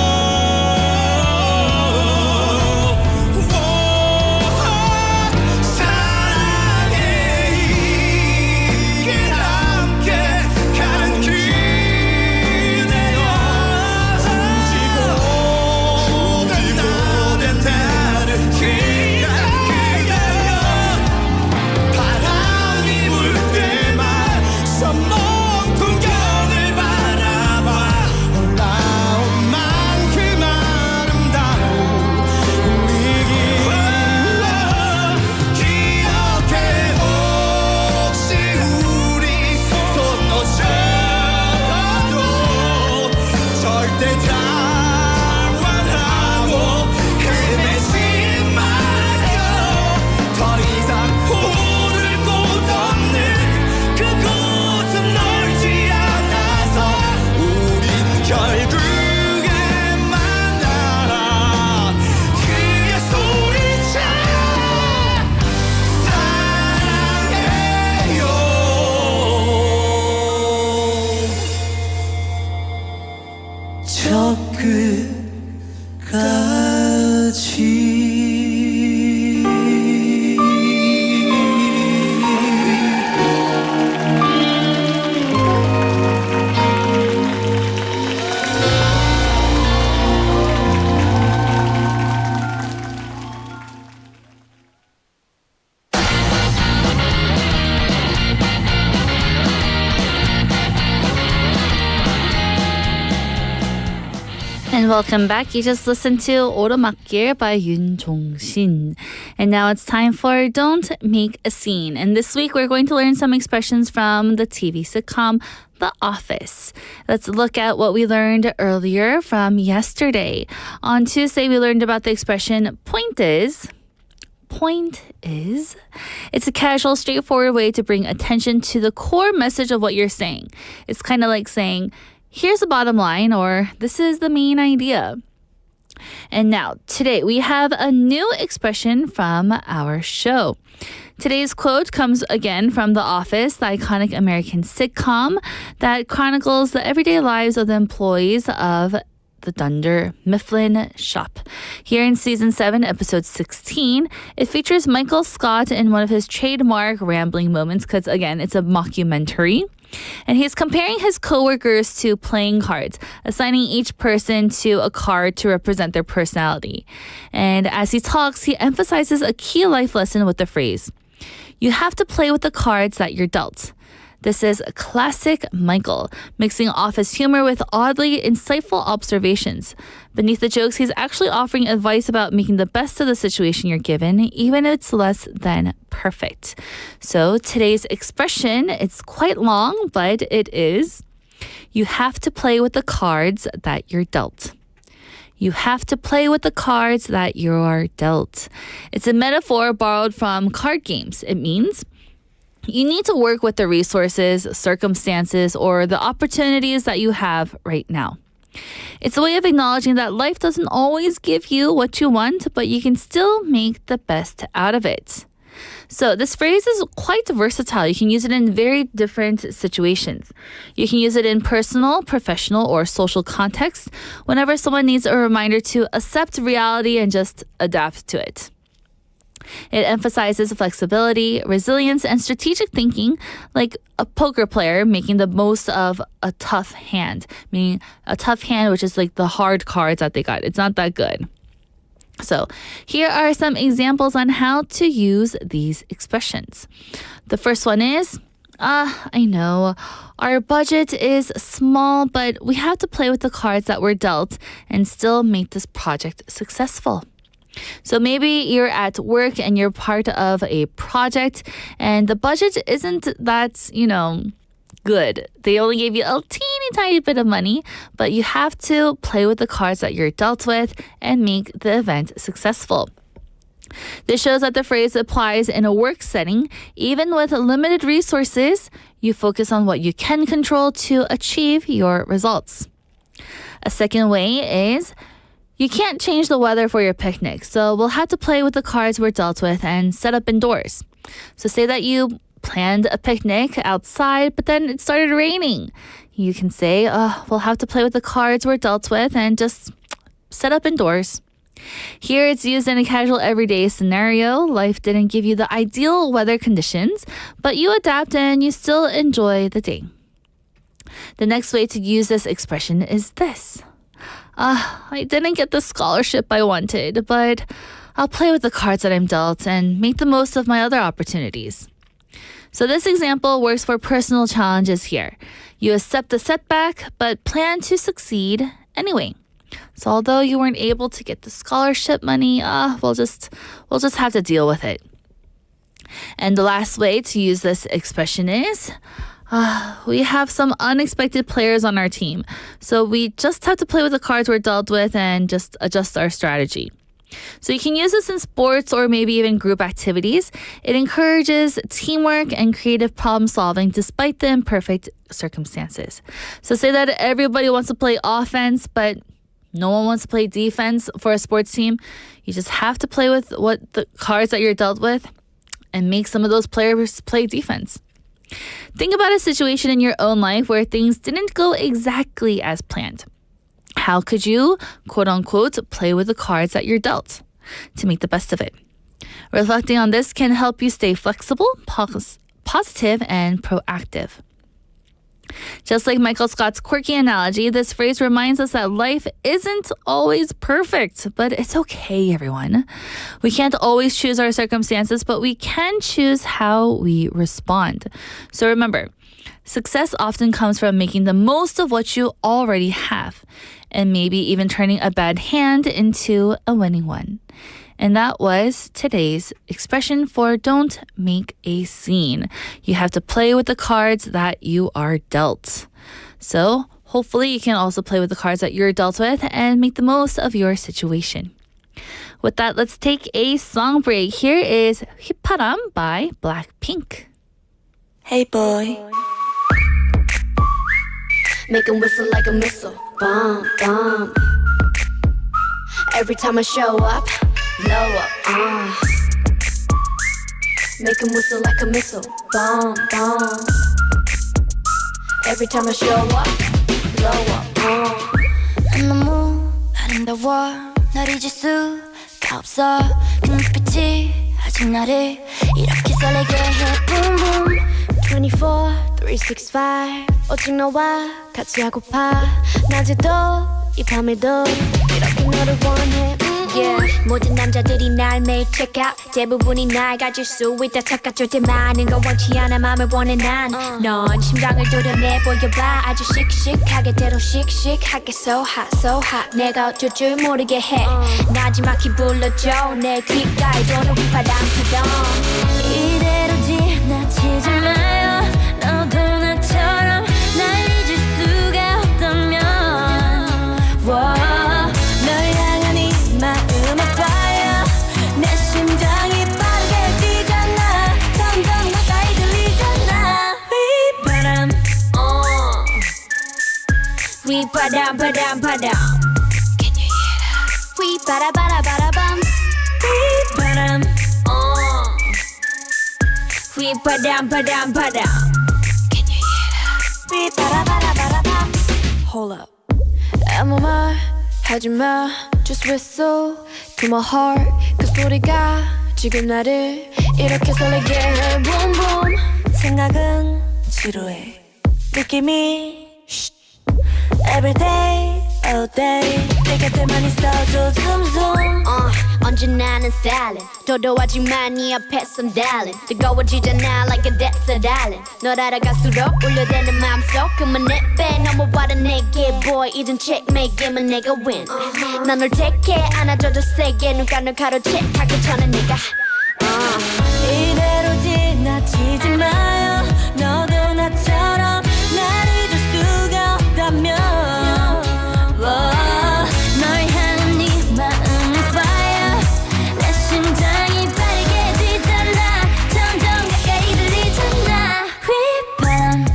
And welcome back. You just listened to 오르막길 by Yoon Jong-shin. And now it's time for Don't Make a Scene. And this week we're going to learn some expressions from the TV sitcom The Office. Let's look at what we learned earlier from yesterday. On Tuesday, we learned about the expression point is. Point is. It's a casual, straightforward way to bring attention to the core message of what you're saying. It's kind of like saying, here's the bottom line, or this is the main idea. And now, today, we have a new expression from our show. Today's quote comes again from The Office, the iconic American sitcom that chronicles the everyday lives of the employees of the Dunder Mifflin shop. Here in season 7, episode 16, it features Michael Scott in one of his trademark rambling moments because, again, it's a mockumentary. And he's comparing his coworkers to playing cards, assigning each person to a card to represent their personality. And as he talks, he emphasizes a key life lesson with the phrase, "You have to play with the cards that you're dealt." This is a classic Michael, mixing office humor with oddly insightful observations. Beneath the jokes, he's actually offering advice about making the best of the situation you're given, even if it's less than perfect. So today's expression, it's quite long, but it is, you have to play with the cards that you're dealt. You have to play with the cards that you're dealt. It's a metaphor borrowed from card games. It means you need to work with the resources, circumstances, or the opportunities that you have right now. It's a way of acknowledging that life doesn't always give you what you want, but you can still make the best out of it. So this phrase is quite versatile. You can use it in very different situations. You can use it in personal, professional, or social contexts whenever someone needs a reminder to accept reality and just adapt to it. It emphasizes flexibility, resilience, and strategic thinking, like a poker player making the most of a tough hand, meaning a tough hand, which is like the hard cards that they got. It's not that good. So here are some examples on how to use these expressions. The first one is, I know, our budget is small, but we have to play with the cards that we're dealt and still make this project successful. So maybe you're at work and you're part of a project and the budget isn't that, good. They only gave you a teeny tiny bit of money, but you have to play with the cards that you're dealt with and make the event successful. This shows that the phrase applies in a work setting. Even with limited resources, you focus on what you can control to achieve your results. A second way is, you can't change the weather for your picnic, so we'll have to play with the cards we're dealt with and set up indoors. So say that you planned a picnic outside, but then it started raining. You can say, we'll have to play with the cards we're dealt with and just set up indoors. Here it's used in a casual everyday scenario. Life didn't give you the ideal weather conditions, but you adapt and you still enjoy the day. The next way to use this expression is this. I didn't get the scholarship I wanted, but I'll play with the cards that I'm dealt and make the most of my other opportunities. So this example works for personal challenges here. You accept the setback, but plan to succeed anyway. So although you weren't able to get the scholarship money, we'll just have to deal with it. And the last way to use this expression is, we have some unexpected players on our team. So we just have to play with the cards we're dealt with and just adjust our strategy. So you can use this in sports or maybe even group activities. It encourages teamwork and creative problem solving despite the imperfect circumstances. So say that everybody wants to play offense, but no one wants to play defense for a sports team. You just have to play with what the cards that you're dealt with and make some of those players play defense. Think about a situation in your own life where things didn't go exactly as planned. How could you, quote unquote, play with the cards that you're dealt to make the best of it? Reflecting on this can help you stay flexible, positive, and proactive. Just like Michael Scott's quirky analogy, this phrase reminds us that life isn't always perfect, but it's okay, everyone. We can't always choose our circumstances, but we can choose how we respond. So remember, success often comes from making the most of what you already have, and maybe even turning a bad hand into a winning one. And that was today's expression for don't make a scene. You have to play with the cards that you are dealt. So hopefully you can also play with the cards that you're dealt with and make the most of your situation. With that, let's take a song break. Here is 휘파람 by Blackpink. Hey boy, make him whistle like a missile. Bomb, bomb. Every time I show up, blow up, make him whistle like a missile. Bomb, bomb. Every time I show up, blow up, 난 너무 아름다워 널 잊을 수가 없어 그 눈빛이 아직 나를 이렇게 설레게 해 Boom boom 24, 365 오직 너와 같이 하고파 낮에도 이 밤에도 이렇게 너를 원해 Yeah. 모든 남자들이 날 매일 check out 대부분이 날 가질 수 있다 착각 절대 많은 거 원치 않아 맘을 원해 난 넌 심장을 도려내 보여봐 아주 씩씩하게 때로 씩씩하게 so hot 내가 어쩔 줄 모르게 해 나지막히 불러줘 내 귓가에 도는 휘파람처럼 이대로 지나치지 마요 너도 나처럼 날 잊을 수가 없다면 마음의 fire 내 심장이 빠르게 뛰잖아 점점 가까이 들리잖아 휘바람 휘바람 바람 바람 Can you hear that? 휘바라바라바라밤 휘바람 휘바람 바람 바람 Can you hear that? 휘바라바라바라밤 Hold up 아무 말 하지마 Just whistle to my heart 그 소리가 지금 나를 이렇게 설레게 해 Boom boom 생각은 지루해 느낌이 Every day, all day 내 곁에만 있어도 zoom zoom 언제나 난 styling 도도하지만 네 앞에선 darling 뜨거워지잖아 like a desert island 널 알아갈수록 울려대는 마음속 그만 내빼 넘어와라 내게 boy 이젠 checkmate 게임은 내가 win 난 널 택해 안아줘도 세게 누가 널 가로채 하기 전에 내가 이대로 지나치지 마요 너도 나처럼 날 잊을 수가 없다면 널 향한 네 마음의 fire 내 심장이 빠르게 뛰잖아 점점 가까이 들리잖아 휘바람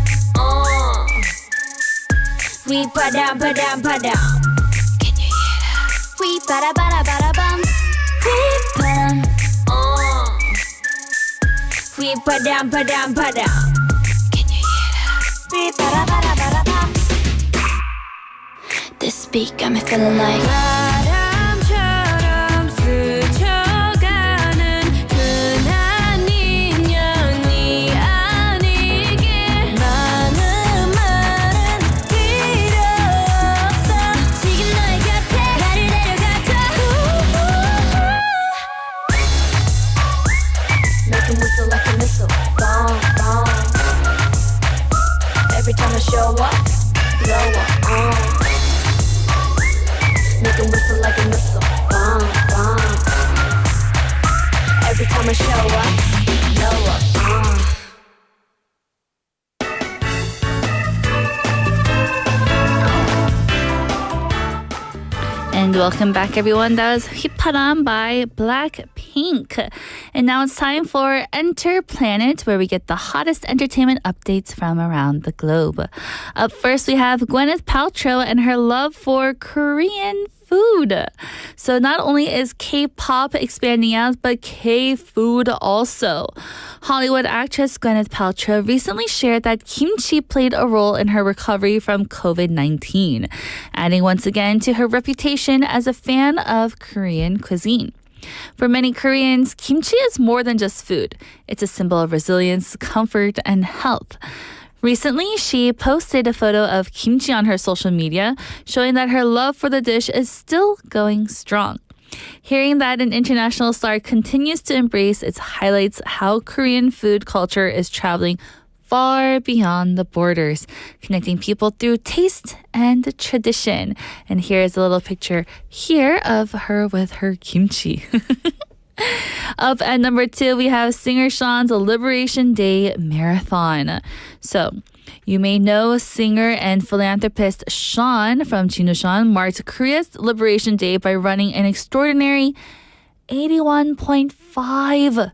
휘바람 바람 바람 Can you hear that? 휘바라바라바라밤 휘바람 We padam padam padam. Can you hear that? We para para para pam. This beat got me feeling like 바람처럼 스쳐가는 흔한 인연이 아니길 많은 말은 필요 없어 지금 너의 곁에 나를 데려가줘 Make him whistle like a missile Bomb, bomb Every time I show up Blow up, Make him whistle like a missile Bomb, bomb Every time I show up Blow up, And welcome back, everyone. That was 휘파람 by Blackpink. And now it's time for Enter Planet, where we get the hottest entertainment updates from around the globe. Up first, we have Gwyneth Paltrow and her love for Korean food. So not only is K-pop expanding out, but K-food also. Hollywood actress Gwyneth Paltrow recently shared that kimchi played a role in her recovery from COVID-19, adding once again to her reputation as a fan of Korean cuisine. For many Koreans, kimchi is more than just food. It's a symbol of resilience, comfort, and health. Recently, she posted a photo of kimchi on her social media, showing that her love for the dish is still going strong. Hearing that an international star continues to embrace its highlights how Korean food culture is traveling far beyond the borders, connecting people through taste and tradition. And here's a little picture here of her with her kimchi. Up at number 2, we have singer Sean's Liberation Day Marathon. So, you may know singer and philanthropist Sean from Jinu Sean marked Korea's Liberation Day by running an extraordinary 81.5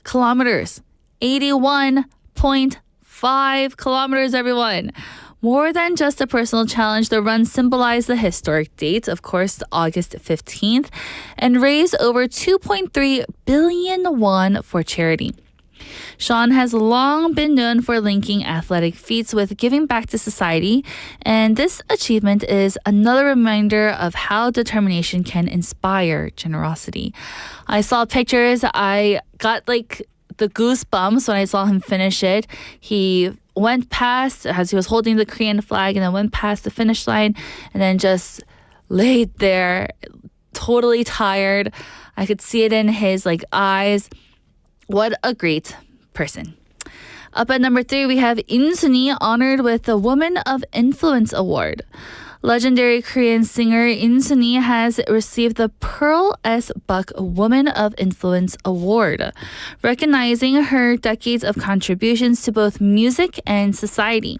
kilometers. 81.5 kilometers, everyone. More than just a personal challenge, the run symbolized the historic date, of course, August 15th, and raised over 2.3 billion won for charity. Sean has long been known for linking athletic feats with giving back to society, and this achievement is another reminder of how determination can inspire generosity. I saw pictures, I got the goosebumps when I saw him finish it. He went past as he was holding the Korean flag and then went past the finish line and then just laid there totally tired. I could see it in his eyes. What a great person. Up at number 3, we have In-sunee honored with the Woman of Influence Award. Legendary Korean singer In-sunee has received the Pearl S. Buck Woman of Influence Award, recognizing her decades of contributions to both music and society.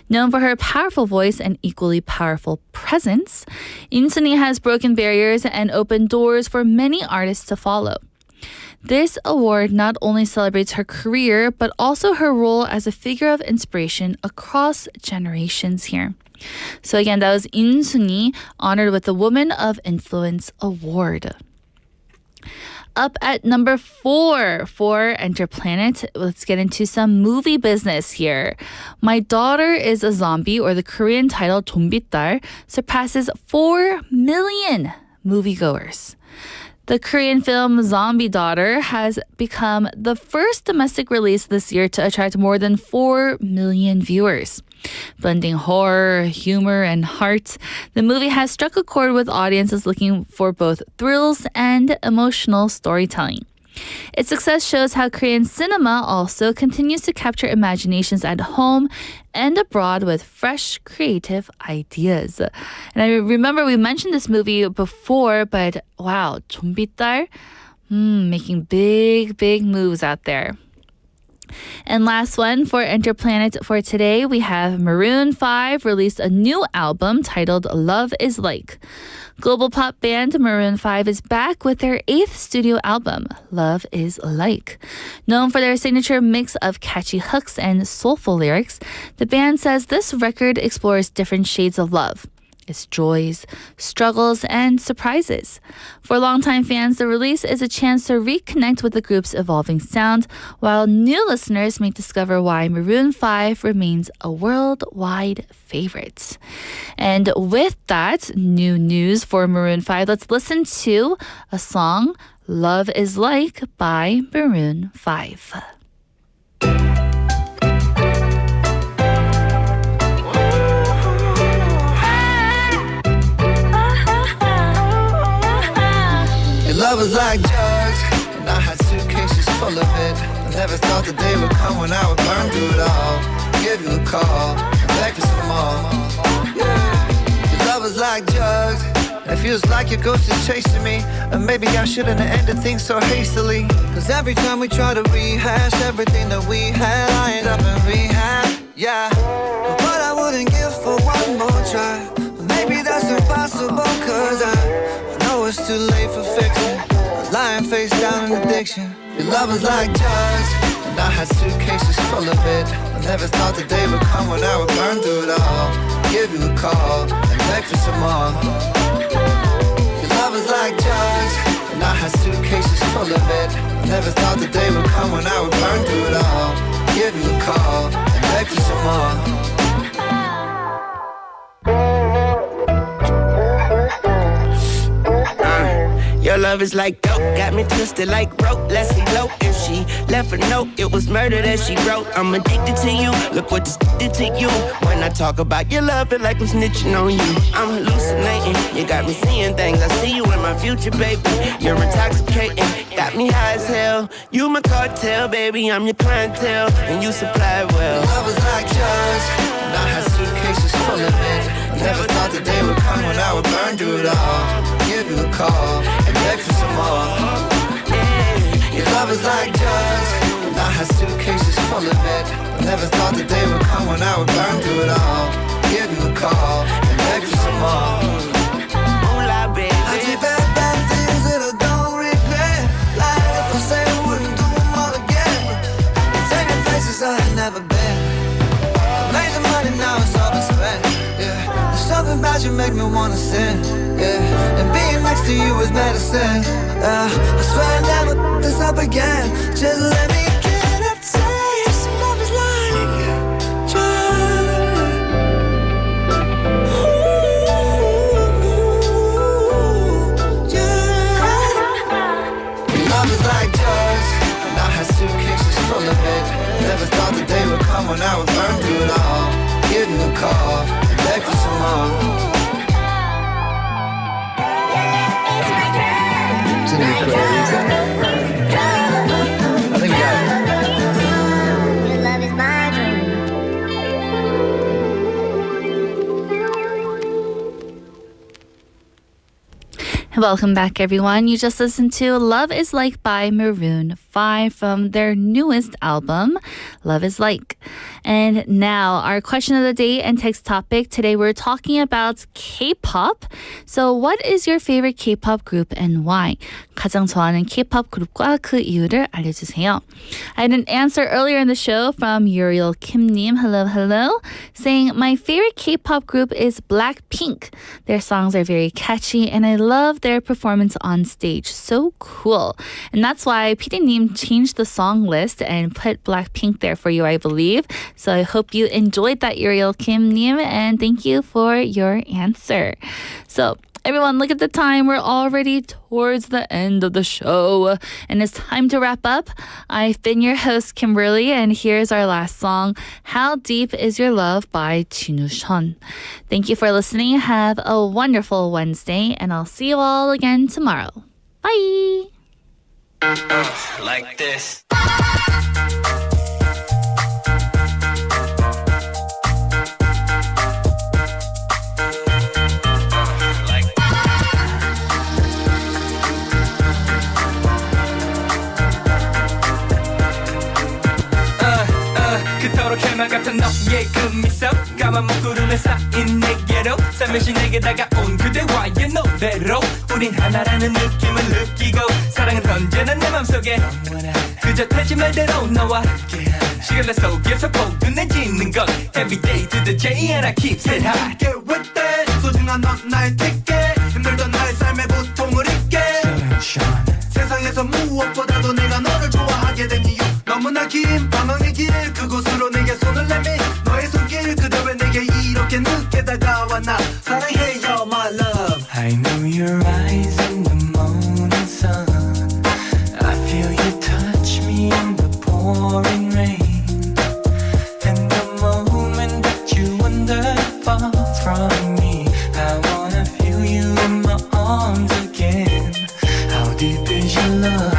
Known for her powerful voice and equally powerful presence, In-sunee has broken barriers and opened doors for many artists to follow. This award not only celebrates her career, but also her role as a figure of inspiration across generations here. So again, that was In-sunee, honored with the Woman of Influence Award. Up at number 4 for Enter Planet, let's get into some movie business here. My Daughter is a Zombie, or the Korean title 좀비딸, surpasses 4 million moviegoers. The Korean film Zombie Daughter has become the first domestic release this year to attract more than 4 million viewers. Blending horror, humor, and heart, the movie has struck a chord with audiences looking for both thrills and emotional storytelling. Its success shows how Korean cinema also continues to capture imaginations at home and abroad with fresh, creative ideas. And I remember we mentioned this movie before, but wow, 좀비딸, making big moves out there. And last one for Enter Planet for today, we have Maroon 5 released a new album titled Love Is Like. Global pop band Maroon 5 is back with their 8th studio album, Love Is Like. Known for their signature mix of catchy hooks and soulful lyrics, the band says this record explores different shades of love. its joys, struggles, and surprises. For longtime fans, the release is a chance to reconnect with the group's evolving sound, while new listeners may discover why Maroon 5 remains a worldwide favorite. And with that new news for Maroon 5, let's listen to a song, Love is Like by Maroon 5. Love was like drugs, and I had suitcases full of it. I never thought the day would come when I would burn through it all. Give you a call, and beg for some more. Yeah. Your love was like drugs, and it feels like your ghost is chasing me. And maybe I shouldn't have ended things so hastily. Cause every time we try to rehash everything that we had, I end up in rehab, yeah. But I wouldn't give for one more try. Maybe that's impossible, cause I know it's too late for fixing. Lying face down in addiction. Your love was like drugs, and I had suitcases full of it. I never thought the day would come when I would burn through it all. Give you a call, and beg for some more. Your love was like drugs, and I had suitcases full of it. I never thought the day would come when I would burn through it all. Give you a call, and beg for some more. Your love is like dope, got me twisted like rope. Let's elope. If she left a note, it was murder that she wrote. I'm addicted to you, look what this did to you. When I talk about your love, feel like I'm snitching on you. I'm hallucinating, you got me seeing things. I see you in my future, baby. You're intoxicating, got me high as hell. You my cartel, baby, I'm your clientele, and you supply well. Your love was like drugs, and I had suitcases full of it. I never thought the day would come when I would burn through it all. Give you a call, and beg for some more. Your love is like drugs, and I had suitcases full of it. I never thought the day would come when I would burn through it all. Give you a call, and beg for some more. Moolah, baby. I did bad things that I don't regret. Like if I say I wouldn't do them all again. Take me places I had never been. I made the money, now it's all been spent. Yeah, there's something about you make me wanna sin. Yeah, and being next to you is medicine. I swear I never this up again. Just let me get a taste of love is like drugs. Love is like drugs, and I had suitcases full of it. Never thought the day would come when I would burn through it all. Give you a call, and beg for some more. I think we got it. Your love is my dream. Welcome back, everyone. You just listened to Love is Like by Maroon 5 from their newest album, Love is Like. And now, our question of the day and text topic. Today, we're talking about K-pop. So, what is your favorite K-pop group and why? 가장 좋아하는 K-pop 그룹과 그 이유를 알려주세요. I had an answer earlier in the show from Uriel Kim님. Hello, hello. Saying, my favorite K-pop group is Blackpink. Their songs are very catchy and I love their performance on stage. So cool. And that's why PD님 changed the song list and put Blackpink there for you, I believe. So I hope you enjoyed that, Uriel Kim님, and thank you for your answer. So everyone, look at the time. We're already towards the end of the show, and it's time to wrap up. I've been your host, Kimberly, and here's our last song, How Deep Is Your Love by Jinwoo Shun. Thank you for listening. Have a wonderful Wednesday, and I'll see you all again tomorrow. Bye! Like this. 그토록 해만 같은 너의 그 미소 까만 먹구름에 쌓인 내게로 살며시 내게 다가온 그대와의 노래로 우린 하나라는 느낌을 느끼고 사랑은 언제나 내 맘속에 그저 타지 말대로 너와 시간 내 속에서 포근해지는 것 Every day to the J and I keep it high Get with that 소중한 넌 나의 티켓 힘들던 나의 삶의 고통을 잊게 세상에서 무엇보다도 내가 너를 좋아하게 된 이유 너무나 긴 방황의 길 그곳으로 내게 손을 내미 너의 손길 그대 왜 내게 이렇게 늦게 다가와 나 사랑해요 my love I know your eyes in the morning sun I feel you touch me in the pouring rain And the moment that you wander far from me I wanna feel you in my arms again How deep is your love?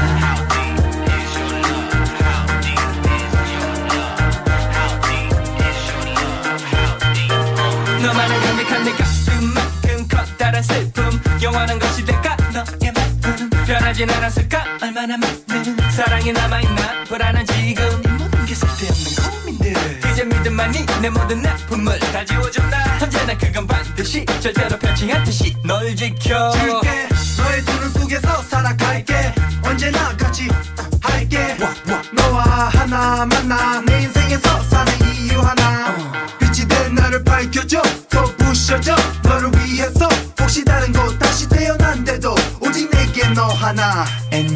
너만을 강력한 내 가슴만큼 커다란 슬픔 영원한 것이 될까 너의 마음 변하진 않았을까 얼마나 많은 사랑이 남아있나 불안한 지금 이 모든 게 쓸데없는 고민들 이제 믿음만이 내 모든 아픔을 다 지워준다 언제나 그건 반드시 절대로 펼치 않듯이 널 지켜줄게 너의 두 눈 속에서 살아갈게 언제나 같이 할게 너와 하나 만나 내 인생에서 사는 이유 하나 빛이 된 나를 밝혀줘 더 부셔줘 너를 위해서 혹시 다른 곳 다시 태어난데도 오직 내게 너 하나 And